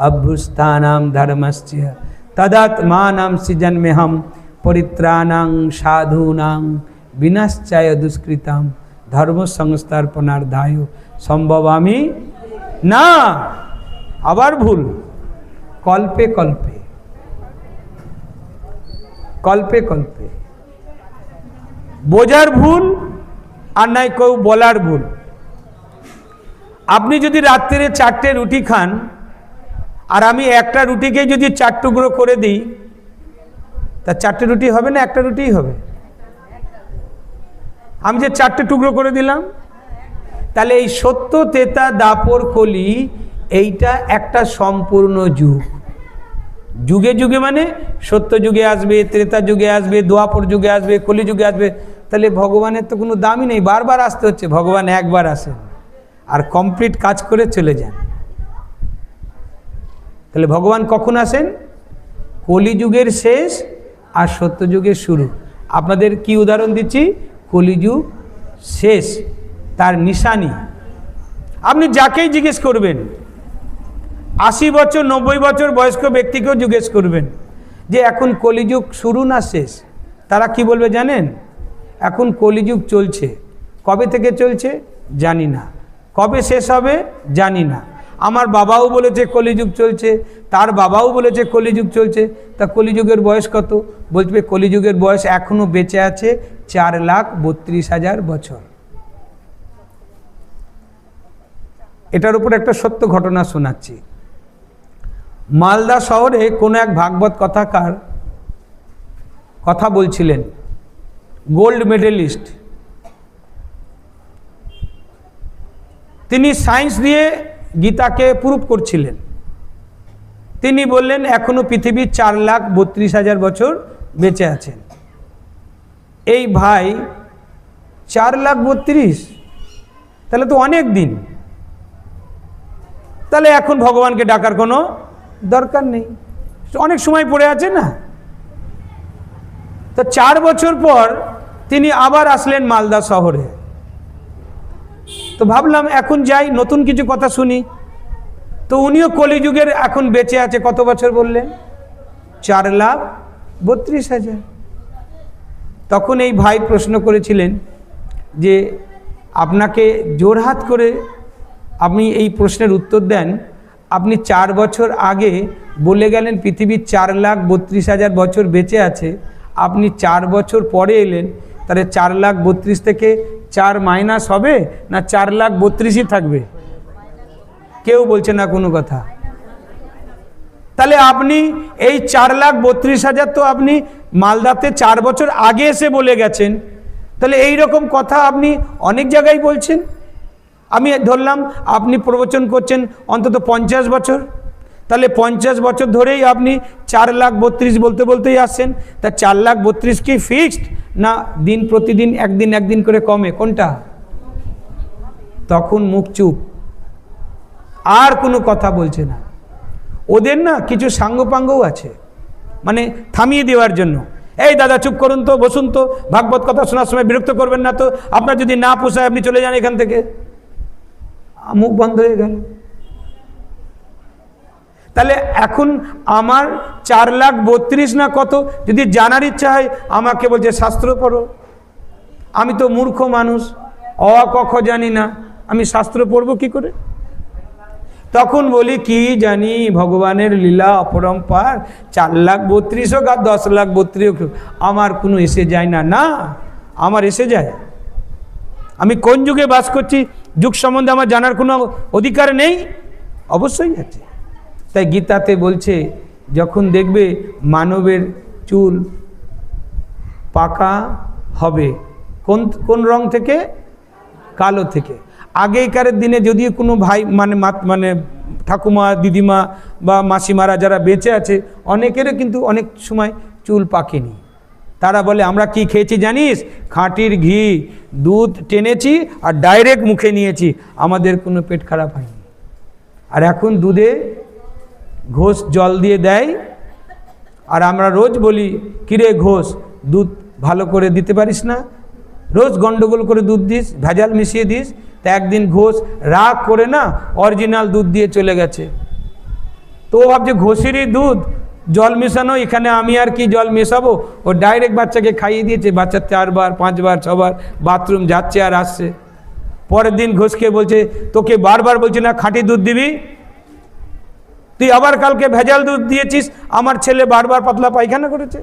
অভ্যুত্থানাং ধর্মস্য তদাত্মানাং সৃজন্মেহম পরিত্রাণাং সাধূনাং বিনাশ্চায় দুষ্কৃতাম ধর্ম সংস্থাপনার্থায় সম্ভবামি না। আবার ভুল, কল্পে কল্পে, কল্পে কল্পে। বোঝার ভুল আর নাই কেউ বলার ভুল। আপনি যদি রাত্রে 4টে রুটি খান আর আমি একটা রুটিকে যদি 4 টুকরো করে দিই, তা 4টে রুটি হবে না, একটা রুটিই হবে? আমি যে 4টে টুকরো করে দিলাম, তাহলে এই সত্য তেতা দাপর কলি এইটা একটা সম্পূর্ণ যুগ। যুগে যুগে মানে সত্য যুগে আসবে, ত্রেতা যুগে আসবে, দ্বাপর যুগে আসবে, কলি যুগে আসবে। তাহলে ভগবানের তো কোনো দামই নেই, বারবার আসতে হচ্ছে। ভগবান একবার আসেন আর কমপ্লিট কাজ করে চলে যান। তাহলে ভগবান কখন আসেন? কলিযুগের শেষ আর সত্যযুগের শুরু। আপনাদের কি উদাহরণ দিচ্ছি? কলিযুগ শেষ, তার নিশানি। আপনি যাকেই জিজ্ঞেস করবেন, 80 বছর 90 বছর বয়স্ক ব্যক্তিকেও জিজ্ঞেস করবেন যে এখন কলিযুগ শুরু না শেষ, তারা কি বলবে জানেন? এখন কলিযুগ চলছে। কবে থেকে চলছে জানি না, কবে শেষ হবে জানি না। আমার বাবাও বলেছে কলিযুগ চলছে, তার বাবাও বলেছে কলিযুগ চলছে। তা কলিযুগের বয়স কত? বলবে কলিযুগের বয়স এখনো বেঁচে আছে 4,32,000 বছর। এটার উপর একটা সত্য ঘটনা শোনাচ্ছি। মালদা শহরে কোনো এক ভাগবত কথাকার কথা বলছিলেন, গোল্ড মেডেলিস্ট। তিনি সায়েন্স দিয়ে গীতাকে প্রুভ করছিলেন। তিনি বললেন এখনো পৃথিবীর 4,32,000 বছর বেঁচে আছেন। এই ভাই 4,32,000, তাহলে তো অনেক দিন। তাহলে এখন ভগবানকে ডাকার কোনো দরকার নেই, অনেক সময় পড়ে আছে না। তো 4 বছর পর তিনি আবার আসলেন মালদা শহরে। তো ভাবলাম এখন যাই, নতুন কিছু কথা শুনি। তো উনিও কলিযুগের এখন বেঁচে আছে কত বছর বললেন? 4,32,000। তখন এই ভাই প্রশ্ন করেছিলেন যে আপনাকে জোরহাত করে আপনি এই প্রশ্নের উত্তর দেন। আপনি 4 বছর আগে বলে গেলেন পৃথিবীর 4,32,000 বছর বেঁচে আছে, আপনি 4 বছর পরে এলেন, তাহলে 4,32,000 থেকে 4 মাইনাস হবে না 4,32,000ই থাকবে? কেউ বলছে না কোনো কথা। তাহলে আপনি এই 4,32,000 তো আপনি মালদাতে 4 বছর আগে এসে বলে গেছেন। তাহলে এই রকম কথা আপনি অনেক জায়গায় বলছেন। আমি ধরলাম আপনি প্রবচন করছেন অন্তত 50 বছর, তাহলে 50 বছর ধরেই আপনি 4,32,000 বলতে বলতেই আসছেন। তা 4,32,000 কি ফিক্সড না দিন প্রতিদিন একদিন একদিন করে কমে, কোনটা? তখন মুখ চুপ, আর কোনো কথা বলছে না। ওদের না কিছু সাঙ্গপাঙ্গও আছে, মানে থামিয়ে দেওয়ার জন্য। এই দাদা চুপ করুন তো, বসুন তো, ভাগবত কথা শোনার সময় বিরক্ত করবেন না তো, আপনার যদি না পোষায় আপনি চলে যান এখান থেকে। মুখ বন্ধ হয়ে গেল। তাহলে এখন আমার 4,32,000 না কত যদি জানার ইচ্ছা হয়, আমাকে বলছে শাস্ত্র পড়ো। আমি তো মূর্খ মানুষ, অ ক খ জানি না, আমি শাস্ত্র পড়বো কি করে? তখন বলি কি জানি ভগবানের লীলা অপরম্পার, 4,32,000 হোক আর 10,32,000 হোক, আমার কোনো এসে যায় না। না, আমার এসে যায়। আমি কোন যুগে বাস করছি যুগ সম্বন্ধে আমার জানার কোনো অধিকার নেই? অবশ্যই আছে। তাই গীতাতে বলছে যখন দেখবে মানবের চুল পাকা হবে, কোন কোন রং থেকে? কালো থেকে। আগেকারের দিনে যদি কোনো ভাই মানে ঠাকুমা দিদিমা বা মাসিমারা যারা বেঁচে আছে, অনেকেরও কিন্তু অনেক সময় চুল পাকেনি। তারা বলে আমরা কি খেয়েছি জানিস? খাঁটির ঘি, দুধ টেনেছি আর ডাইরেক্ট মুখে নিয়েছি, আমাদের কোনো পেট খারাপ হয়নি। আর এখন দুধে ঘোষ জল দিয়ে দেয়, আর আমরা রোজ বলি কিরে ঘোষ দুধ ভালো করে দিতে পারিস না, রোজ গন্ডগোল করে দুধ দিস, ভেজাল মিশিয়ে দিস, তা একদিন ঘোষ রাগ করে না অরিজিনাল দুধ দিয়ে চলে গেছে। তো ও ভাবছে ঘোষেরই দুধ, জল মেশানো, এখানে আমি আর কি জল মেশাবো। ও ডাইরেক্ট বাচ্চাকে খাইয়ে দিয়েছে। বাচ্চা 4 বার 5 বার 6 বার বাথরুম যাচ্ছে আর আসছে। পরের দিন ঘোষকে বলছে তোকে বারবার বলছি না খাঁটি দুধ দিবি, তুই আবার কালকে ভেজাল দুধ দিয়েছিস, আমার ছেলে বারবার পাতলা পায়খানা করেছে।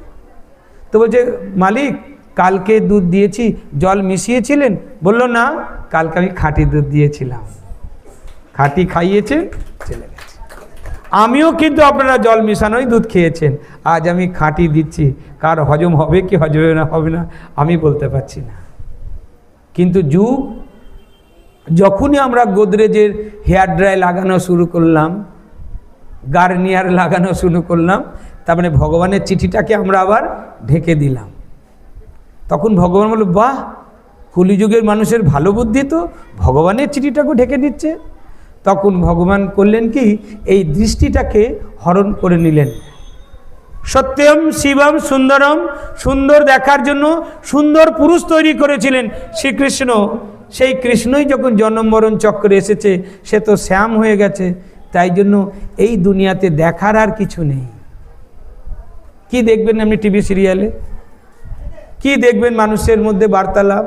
তো বলছে মালিক কালকে দুধ দিয়েছি, জল মিশিয়েছিলেন? বলল না, কালকে আমি খাঁটি দুধ দিয়েছিলাম। খাঁটি খাইয়েছে, চলে গেছে। আমিও কিন্তু আপনারা জল মিশানোই দুধ খেয়েছেন, আজ আমি খাঁটি দিচ্ছি। কার হজম হবে কি হবে না আমি বলতে পারছি না। কিন্তু যখনই আমরা গোদরেজের হেয়ার ড্রাই লাগানো শুরু করলাম, গার্নিয়ার লাগানো শুরু করলাম, তার মানে ভগবানের চিঠিটাকে আমরা আবার ঢেকে দিলাম। তখন ভগবান বলল বাহ, কলিযুগের মানুষের ভালো বুদ্ধি তো, ভগবানের চিঠিটাকে ঢেকে দিচ্ছে। তখন ভগবান করলেন কি, এই দৃষ্টিটাকে হরণ করে নিলেন। সত্যম শিবম সুন্দরম, সুন্দর দেখার জন্য সুন্দর পুরুষ তৈরি করেছিলেন শ্রীকৃষ্ণ। সেই কৃষ্ণই যখন জন্ম মরণ চক্রে এসেছে, সে তো শ্যাম হয়ে গেছে। তাই জন্য এই দুনিয়াতে দেখার আর কিছু নেই। কি দেখবেন আপনি টিভি সিরিয়ালে, কি দেখবেন মানুষের মধ্যে বার্তালাপ,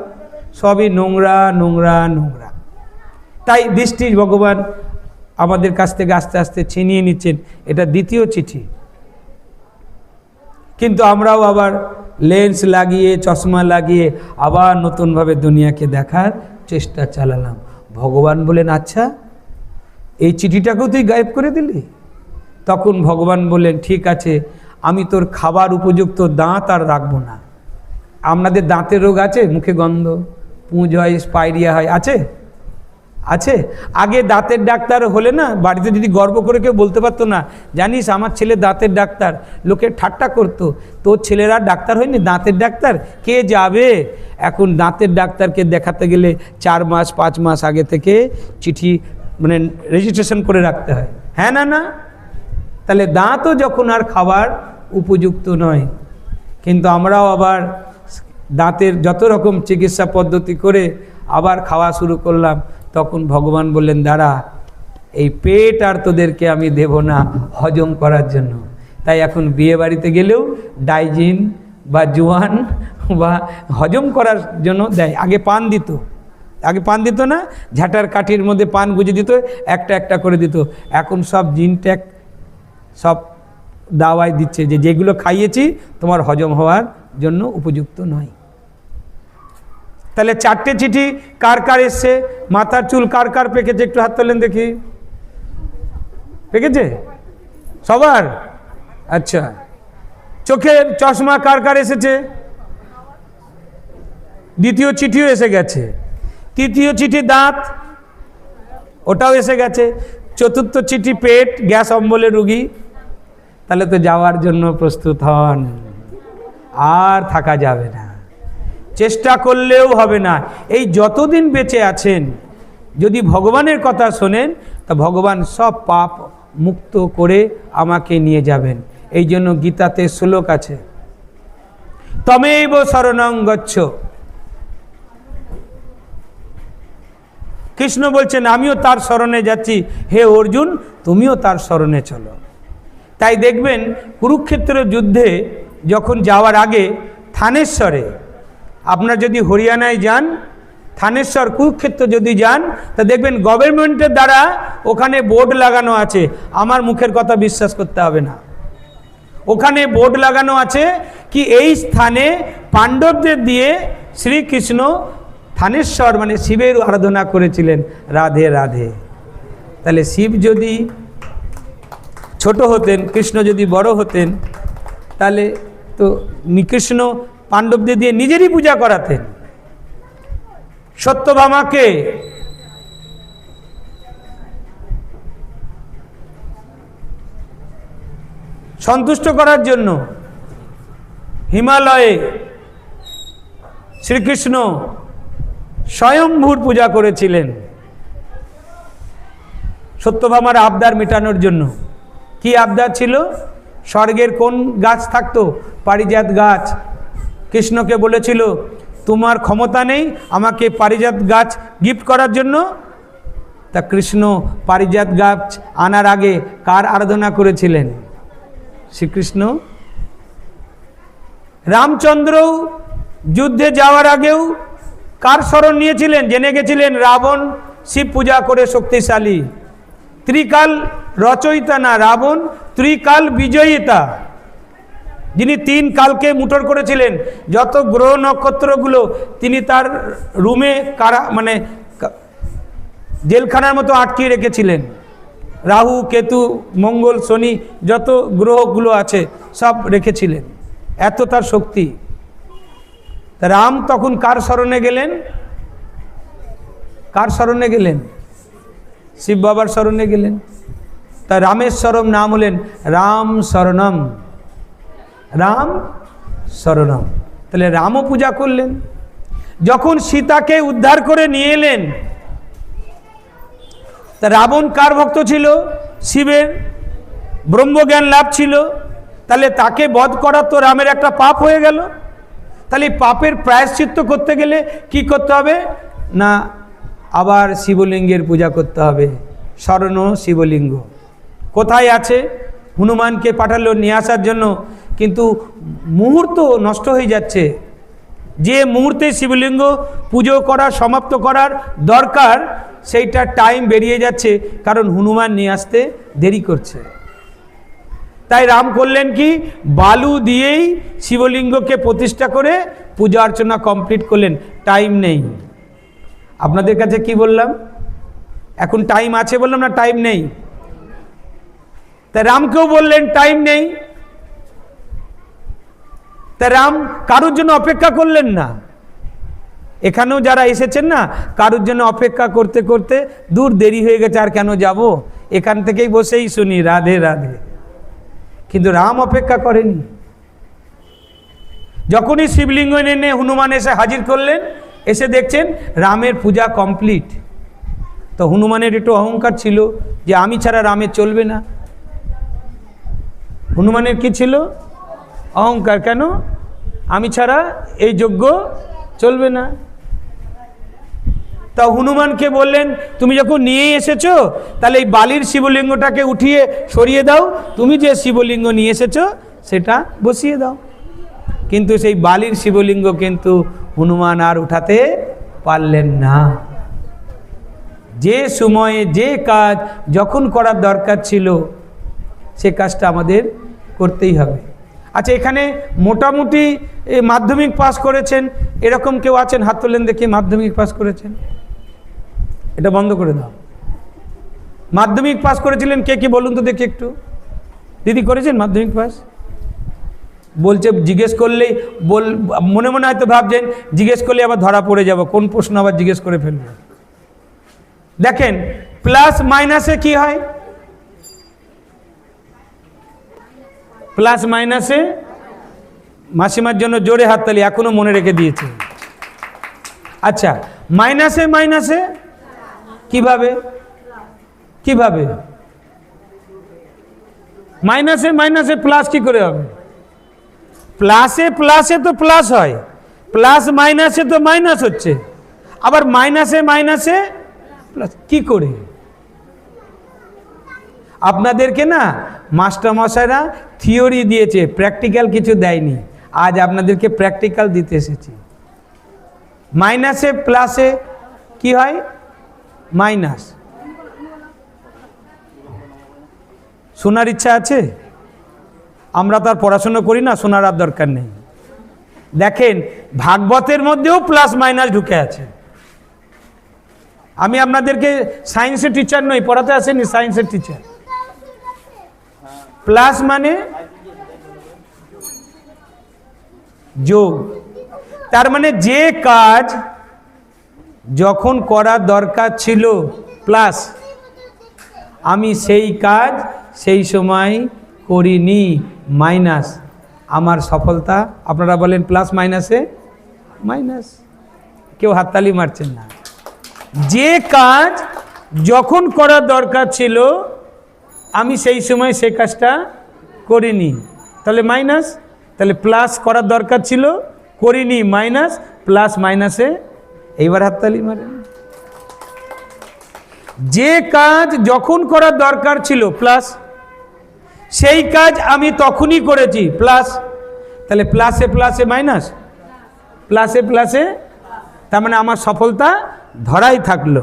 সবই নোংরা নোংরা নোংরা। তাই দৃষ্টি ভগবান আমাদের কাছ থেকে আস্তে আস্তে ছিনিয়ে নিচ্ছেন। এটা দ্বিতীয় চিঠি। কিন্তু আমরাও আবার লেন্স লাগিয়ে চশমা লাগিয়ে আবার নতুনভাবে দুনিয়াকে দেখার চেষ্টা চালালাম। ভগবান বলেন আচ্ছা এই চিঠিটাকেও তুই গায়েব করে দিলি? তখন ভগবান বললেন ঠিক আছে, আমি তোর খাবার উপযুক্ত দাঁত আর রাখবো না। আপনাদের দাঁতের রোগ আছে, মুখে গন্ধ, পুঁজ হয়, স্পাইরিয়া হয়, আছে? আছে। আগে দাঁতের ডাক্তার হলে না বাড়িতে যদি গর্ব করে কেউ বলতে পারতো না, জানিস আমার ছেলে দাঁতের ডাক্তার, লোকে ঠাট্টা করতো, তোর ছেলেরা ডাক্তার হয়নি, দাঁতের ডাক্তার কে যাবে? এখন দাঁতের ডাক্তারকে দেখাতে গেলে 4 মাস 5 মাস আগে থেকে চিঠি মানে রেজিস্ট্রেশন করে রাখতে হয়। হ্যাঁ না না? তাহলে দাঁতও যখন আর খাবার উপযুক্ত নয়, কিন্তু আমরাও আবার দাঁতের যত রকম চিকিৎসা পদ্ধতি করে আবার খাওয়া শুরু করলাম। তখন ভগবান বললেন দাঁড়া, এই পেট আর তোদেরকে আমি দেব না হজম করার জন্য। তাই এখন বিয়ে বাড়িতে গেলেও ডাইজিন বা জোয়ান বা হজম করার জন্য দেয়। আগে পান দিত, আগে পান দিত না, ঝাঁটার কাঠির মধ্যে পান গুঁজে দিত, একটা একটা করে দিত। এখন সব জিনট্যাক সব দাওয়াই দিচ্ছে যে যেগুলো খাইয়েছি তোমার হজম হওয়ার জন্য উপযুক্ত নয়। তাহলে 4টে চিঠি কার কার এসছে? মাথার চুল কার কার পেকেছে? একটু হাত তোলেন দেখি। পেকেছে সবার? আচ্ছা। চোখের চশমা কার কার এসেছে? দ্বিতীয় চিঠিও এসে গেছে। তৃতীয় চিঠি দাঁত, ওটাও এসে গেছে। চতুর্থ চিঠি পেট, গ্যাস অম্বলের রুগী। তাহলে তো যাওয়ার জন্য প্রস্তুত হন, আর থাকা যাবে না, চেষ্টা করলেও হবে না। এই যতদিন বেঁচে আছেন যদি ভগবানের কথা শোনেন তা ভগবান সব পাপ মুক্ত করে আমাকে নিয়ে যাবেন। এই জন্য গীতাতে শ্লোক আছে, তমেব শরণং গচ্ছ। কৃষ্ণ বলছেন আমিও তার শরণে যাচ্ছি, হে অর্জুন তুমিও তার শরণে চলো। তাই দেখবেন কুরুক্ষেত্র যুদ্ধে যখন যাওয়ার আগে থানেশ্বরে, আপনার যদি হরিয়ানায় যান, থানেশ্বর কুরুক্ষেত্র যদি যান, তা দেখবেন গভর্নমেন্টের দ্বারা ওখানে বোর্ড লাগানো আছে। আমার মুখের কথা বিশ্বাস করতে হবে না, ওখানে বোর্ড লাগানো আছে কি এই স্থানে পাণ্ডবদের দিয়ে শ্রীকৃষ্ণ থানেশ্বর মানে শিবের আরাধনা করেছিলেন, রাধে রাধে। তাহলে শিব যদি ছোট হতেন, কৃষ্ণ যদি বড় হতেন, তাহলে তো কৃষ্ণ পাণ্ডবদের দিয়ে নিজেরই পূজা করাতেন। সত্যভামাকে সন্তুষ্ট করার জন্য হিমালয়ে শ্রীকৃষ্ণ স্বয়ম্ভূর পূজা করেছিলেন সত্যভামার আবদার মেটানোর জন্য। কি আবদার ছিল? স্বর্গের কোন গাছ থাকতো? পারিজাত গাছ। কৃষ্ণকে বলেছিল তোমার ক্ষমতা নেই আমাকে পারিজাত গাছ গিফট করার জন্য। তা কৃষ্ণ পারিজাত গাছ আনার আগে কার আরাধনা করেছিলেন? শ্রীকৃষ্ণ। রামচন্দ্রও যুদ্ধে যাওয়ার আগেও কার শরণ নিয়েছিলেন? জেনে গেছিলেন রাবণ শিব পূজা করে শক্তিশালী, ত্রিকাল রচয়িতা না রাবণ, ত্রিকাল বিজয়িতা, যিনি 3 কালকে মুঠোর করেছিলেন। যত গ্রহ নক্ষত্রগুলো তিনি তার রুমে জেলখানার মতো আটকে রেখেছিলেন। রাহু, কেতু, মঙ্গল, শনি, যত গ্রহগুলো আছে সব রেখেছিলেন, এত তার শক্তি। রাম তখন কার শরণে গেলেন? কার শরণে গেলেন? শিব বাবার শরণে গেলেন। তা রামেশ্বরম নাম হলেন রাম শরণম, রাম শরণম। তাহলে রামও পূজা করলেন। যখন সীতাকে উদ্ধার করে নিয়ে এলেন, তা রাবণ কার ভক্ত ছিল? শিবের, ব্রহ্মজ্ঞান লাভ ছিল। তাহলে তাকে বধ করা তো রামের একটা পাপ হয়ে গেল। তাহলে পাপের প্রায়শ্চিত্ত করতে গেলে কি করতে হবে? না, আবার শিবলিঙ্গের পূজা করতে হবে। স্মরণ শিবলিঙ্গ কোথায় আছে? হনুমানকে পাঠালো নিয়ে আসার জন্য, কিন্তু মুহূর্ত নষ্ট হয়ে যাচ্ছে। যে মুহূর্তে শিবলিঙ্গ পুজো করার সমাপ্ত করার দরকার, সেইটা টাইম বেরিয়ে যাচ্ছে, কারণ হনুমান নিয়ে আসতে দেরি করছে। তাই রাম করলেন কি? বালু দিয়েই শিবলিঙ্গকে প্রতিষ্ঠা করে পূজা অর্চনা কমপ্লিট করলেন। টাইম নেই। আপনাদের কাছে কি বললাম? এখন টাইম আছে বললাম না টাইম নেই? তাই রামকেও বললেন টাইম নেই। তাই রাম কারোর জন্য অপেক্ষা করলেন না। এখানেও যারা এসেছেন না, কারোর জন্য অপেক্ষা করতে করতে দূর দেরি হয়ে গেছে, আর কেন যাব, এখান থেকেই বসেই শুনি রাধে রাধে। কিন্তু রাম অপেক্ষা করেনি। যখনই শিবলিঙ্গ এনে হনুমান এসে হাজির করলেন, এসে দেখছেন রামের পূজা কমপ্লিট। তো হনুমানের একটু অহংকার ছিল যে আমি ছাড়া রামের চলবে না। হনুমানের কি ছিল? অহংকার। কেন? আমি ছাড়া এই যজ্ঞ চলবে না। তা হনুমানকে বললেন, তুমি যখন নিয়ে এসেছো, তাহলে এই বালির শিবলিঙ্গটাকে উঠিয়ে সরিয়ে দাও, তুমি যে শিবলিঙ্গ নিয়ে এসেছো সেটা বসিয়ে দাও। কিন্তু সেই বালির শিবলিঙ্গ কিন্তু হনুমান আর উঠাতে পারলেন না। যে সময়ে যে কাজ যখন করার দরকার ছিল, সে কাজটা আমাদের করতেই হবে। আচ্ছা, এখানে মোটামুটি মাধ্যমিক পাস করেছেন এরকম কেউ আছেন? হাত তোলেন দেখি। মাধ্যমিক পাস করেছেন? এটা বন্ধ করে দাও। মাধ্যমিক পাস করেছিলেন কে কি বলুন তো দেখি একটু। দিদি করেছেন মাধ্যমিক পাস? বলছে জিজ্ঞেস করলেই মনে মনে হয়তো ভাবছেন জিজ্ঞেস করলে আবার ধরা পড়ে যাব, কোন প্রশ্ন আবার জিজ্ঞেস করে ফেলবে। দেখেন প্লাস মাইনাসে কি হয়? প্লাস মাইনাসে, মাসিমার জন্য জোরে হাততালি, এখনো মনে রেখে দিয়েছে। আচ্ছা, মাইনাসে মাইনাসে কিভাবে? কিভাবে মাইনাসে মাইনাসে প্লাস কি করে হবে? প্লাসে প্লাসে তো প্লাস হয়, প্লাস মাইনাসে তো মাইনাস হচ্ছে, আবার মাইনাসে মাইনাসে প্লাস কি করে? আপনাদেরকে না মাস্টারমশাইরা থিওরি দিয়েছে, প্র্যাকটিক্যাল কিছু দেয়নি। আজ আপনাদেরকে প্র্যাকটিক্যাল দিতে এসেছি। মাইনাসে প্লাসে কি হয়? মাইনাস। শোনার ইচ্ছা আছে? আমরা তার পড়াশোনা করি না, শোনার আর দরকার নেই। দেখেন ভাগবতের মধ্যেও প্লাস মাইনাস ঢুকে আছে। আমি আপনাদেরকে সায়েন্সের টিচার নই, পড়াতে আসেনি, সায়েন্সের টিচার। প্লাস মানে যোগ। তার মানে যে কাজ যখন করার দরকার ছিল প্লাস, আমি সেই কাজ সেই সময় করিনি, মাইনাস। আমার সফলতা, আপনারা বলেন প্লাস মাইনাসে মাইনাস। কেউ হাততালি মারছেন না। যে কাজ যখন করার দরকার ছিল আমি সেই সময় সেই কাজটা করিনি, তাহলে মাইনাস। তাহলে প্লাস করার দরকার ছিল, করিনি, মাইনাস। প্লাস মাইনাসে, এইবার হাততালি মারেন। যে কাজ যখন করার দরকার ছিল প্লাস, সেই কাজ আমি তখনই করেছি প্লাস, তাহলে প্লাসে প্লাসে মাইনাস, প্লাসে প্লাসে, তার মানে আমার সফলতা ধরাই থাকলো।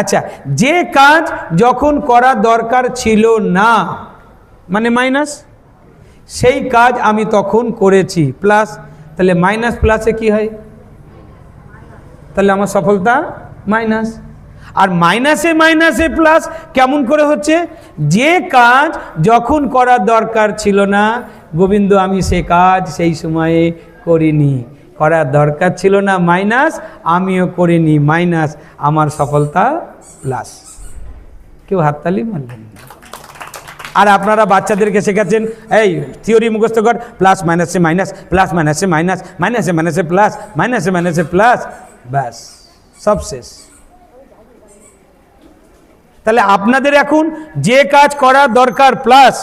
আচ্ছা, যে কাজ যখন করার দরকার ছিল না মানে মাইনাস, সেই কাজ আমি তখন করেছি প্লাস, তাহলে মাইনাস প্লাসে কি হয়, তাহলে আমার সফলতা মাইনাস। আর মাইনাসে মাইনাসে প্লাস কেমন করে হচ্ছে, যে কাজ যখন করার দরকার ছিল না গোবিন্দ আমি সে কাজ সেই সময়ে করিনি, করার দরকার ছিল না মাইনাস, আমিও করিনি মাইনাস, আমার সফলতা প্লাস। কেউ হাততালি মারলেন না। আর আপনারা বাচ্চাদেরকে শেখাচ্ছেন এই থিওরি মুখস্থ কর, প্লাস মাইনাসে মাইনাস, প্লাস মাইনাসে মাইনাস, মাইনাসে মাইনাসে প্লাস, মাইনাসে মাইনাসে প্লাস, ব্যাস সব শেষ। তাহলে আপনাদের এখন যে কাজ করার দরকার প্লাস,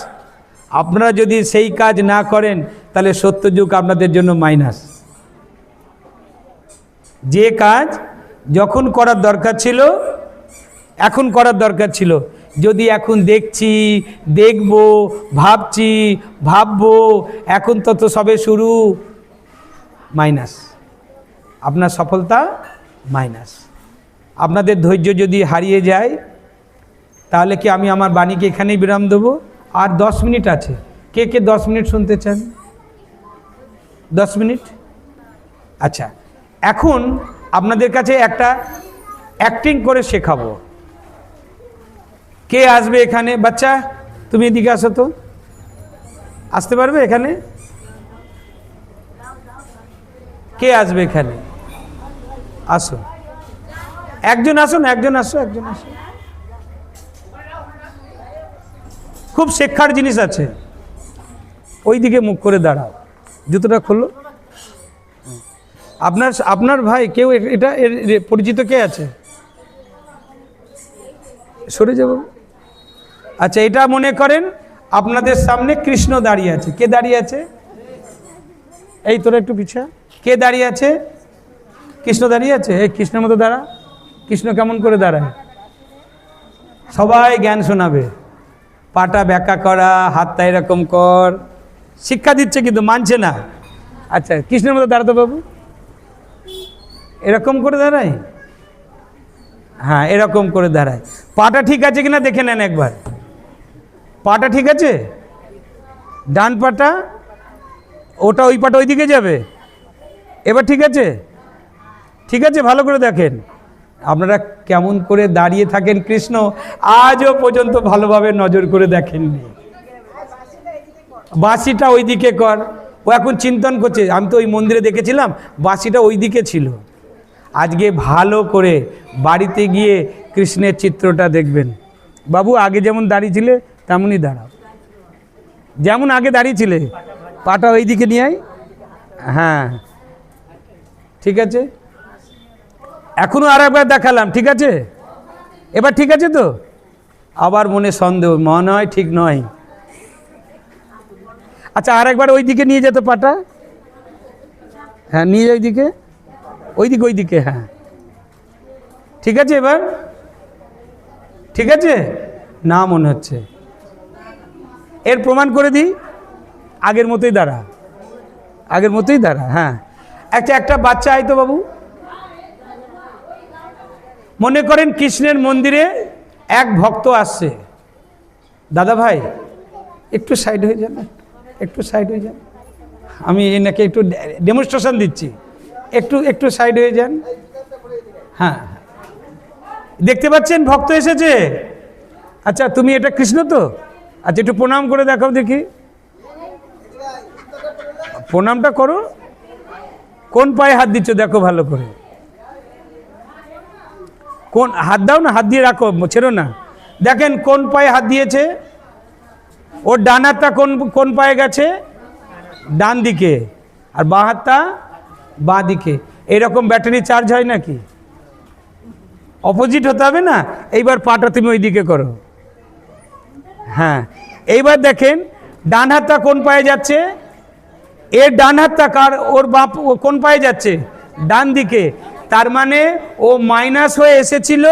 আপনারা যদি সেই কাজ না করেন তাহলে সত্যযুগ আপনাদের জন্য মাইনাস। যে কাজ যখন করার দরকার ছিল, এখন করার দরকার ছিল, যদি এখন দেখছি, দেখব, ভাবছি, ভাববো, এখন তো সবে শুরু, মাইনাস, আপনার সফলতা মাইনাস। আপনাদের ধৈর্য যদি হারিয়ে যায় তাহলে কি আমি আমার বাণীকে এখানেই বিরাম দেবো? আর 10 মিনিট আছে, কে কে 10 মিনিট শুনতে চান? 10 মিনিট। আচ্ছা, এখন আপনাদের কাছে একটা অ্যাক্টিং করে শেখাবো। কে আসবে এখানে? বাচ্চা তুমি এদিকে আসো তো, আসতে পারবে এখানে? কে আসবে এখানে? আসো, একজন আসো না, একজন আসো, একজন আসো। খুব শেখার জিনিস আছে। ওই দিকে মুখ করে দাঁড়াও, জুতোটা খোলো। আপনার ভাই কেউ এটা পরিচিত কে আছে? সরে যাব। আচ্ছা, এটা মনে করেন আপনাদের সামনে কৃষ্ণ দাঁড়িয়ে আছে। কে দাঁড়িয়ে আছে? এই তোরা একটু পিছা। কে দাঁড়িয়ে আছে? কৃষ্ণ দাঁড়িয়ে আছে। এই কৃষ্ণের মতো দাঁড়া। কৃষ্ণ কেমন করে দাঁড়ায়? সবাই জ্ঞান শোনাবে, পাটা ব্যাকা করা, হাতটা এরকম কর, শিক্ষা দিচ্ছে কিন্তু মানছে না। আচ্ছা, কৃষ্ণের মতো দাঁড়াতো বাবু, এরকম করে দাঁড়ায়। হ্যাঁ, এরকম করে দাঁড়ায়। পাটা ঠিক আছে কিনা দেখে নেন একবার। পাটা ঠিক আছে? ডান পাটা, ওটা ওই পাটা ওই দিকে যাবে। এবার ঠিক আছে? ঠিক আছে, ভালো করে দেখেন। আপনারা কেমন করে দাঁড়িয়ে থাকেন কৃষ্ণ আজও পর্যন্ত ভালোভাবে নজর করে দেখেননি। বাঁশিটা ওই দিকে কর। ও এখন চিন্তন করছে, আমি তো ওই মন্দিরে দেখেছিলাম বাঁশিটা ওই দিকে ছিল। আজকে ভালো করে বাড়িতে গিয়ে কৃষ্ণের চিত্রটা দেখবেন। বাবু আগে যেমন দাঁড়িয়েছিলে তেমনই দাঁড়াও, যেমন আগে দাঁড়িয়েছিলে। পাটা ওই দিকে নিয়ে আয়। হ্যাঁ, ঠিক আছে। এখনো আর একবার দেখালাম, ঠিক আছে? এবার ঠিক আছে তো? আবার মনে সন্দেহ, মনে হয় ঠিক নয়। আচ্ছা, আর একবার ওই দিকে নিয়ে যেত পাটা। হ্যাঁ, নিয়ে ওই দিকে, ওই দিকে, ওই দিকে। হ্যাঁ, ঠিক আছে। এবার ঠিক আছে না? মনে হচ্ছে। এর প্রমাণ করে দিই, আগের মতোই দাঁড়া, আগের মতোই দাঁড়া। হ্যাঁ, একটা বাচ্চা আইতো বাবু। মনে করেন কৃষ্ণের মন্দিরে এক ভক্ত আসছে। দাদা ভাই একটু সাইড হয়ে যান, একটু সাইড হয়ে যান, আমি এনাকে একটু ডেমনস্ট্রেশন দিচ্ছি, একটু সাইড হয়ে যান। হ্যাঁ, দেখতে পাচ্ছেন ভক্ত এসেছে। আচ্ছা, তুমি এটা কৃষ্ণ তো? আচ্ছা, একটু প্রণাম করে দেখাও দেখি। প্রণামটা করো। কোন পায়ে হাত দিচ্ছ দেখো ভালো করে। কোন হাত দাও না, হাত দিয়ে রাখো, ছেড়ো না। দেখেন কোন পায়ে হাত দিয়েছে। ওর ডান হাতটা কোন পায়ে গেছে? ডান দিকে। আর বাঁ হাতটা বাঁ দিকে। এইরকম ব্যাটারি চার্জ হয় নাকি? অপোজিট হতে হবে না? এইবার পাটা তুমি ওই দিকে করো। হ্যাঁ, এইবার দেখেন ডান হাতটা কোন পায়ে যাচ্ছে? এর ডান হাতটা কার? ওর বাঁ কোন পায়ে যাচ্ছে? ডান দিকে, তার মানে ও মাইনাস হয়ে এসেছিল,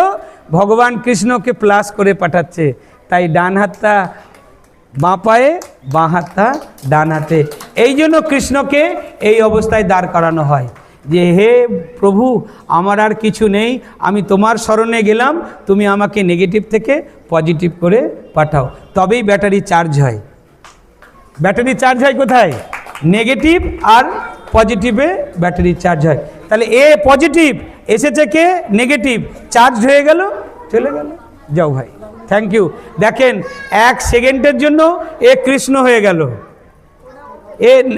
ভগবান কৃষ্ণকে প্লাস করে পাঠাচ্ছে। তাই ডান হাতটা বাঁ পায়ে, বাঁ হাতটা ডান হাতে। এই জন্য কৃষ্ণকে এই অবস্থায় দাঁড় করানো হয় যে হে প্রভু, আমার আর কিছু নেই, আমি তোমার শরণে গেলাম, তুমি আমাকে নেগেটিভ থেকে পজিটিভ করে পাঠাও, তবেই ব্যাটারি চার্জ হয়। ব্যাটারি চার্জ হয় কোথায়? নেগেটিভ আর পজিটিভে ব্যাটারি চার্জ হয়। তাহলে এ পজিটিভ, এসেছে কে নেগেটিভ, চার্জ হয়ে গেল, চলে গেল। যাও ভাই, থ্যাংক ইউ। দেখেন 1 সেকেন্ডের জন্য এ কৃষ্ণ হয়ে গেল।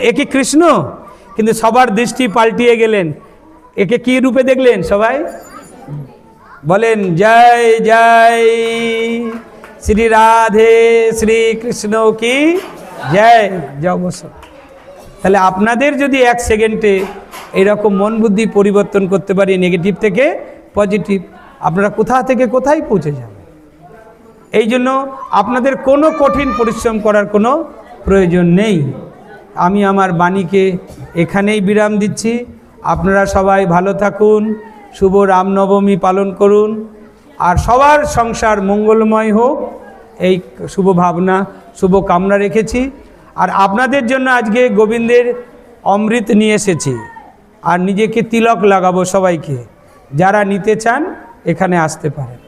এ কি কৃষ্ণ? কিন্তু সবার দৃষ্টি পাল্টিয়ে গেলেন। একে কি রূপে দেখলেন সবাই? বলেন জয় জয় শ্রী রাধে শ্রী কৃষ্ণ কি জয়। যাও বসো। তাহলে আপনাদের যদি 1 সেকেন্ডে এরকম মন বুদ্ধি পরিবর্তন করতে পারি নেগেটিভ থেকে পজিটিভ, আপনারা কোথা থেকে কোথায় পৌঁছে যাবেন। এই জন্য আপনাদের কোনো কঠিন পরিশ্রম করার কোনো প্রয়োজন নেই। আমি আমার বাণীকে এখানেই বিরাম দিচ্ছি। আপনারা সবাই ভালো থাকুন, শুভ রামনবমী পালন করুন, আর সবার সংসার মঙ্গলময় হোক, এই শুভ ভাবনা, শুভ কামনা রেখেছি। আর আপনাদের জন্য আজকে গোবিন্দের অমৃত নিয়ে এসেছি, আর নিজেকে তিলক লাগাবো সবাইকে। যারা নিতে চান এখানে আসতে পারেন।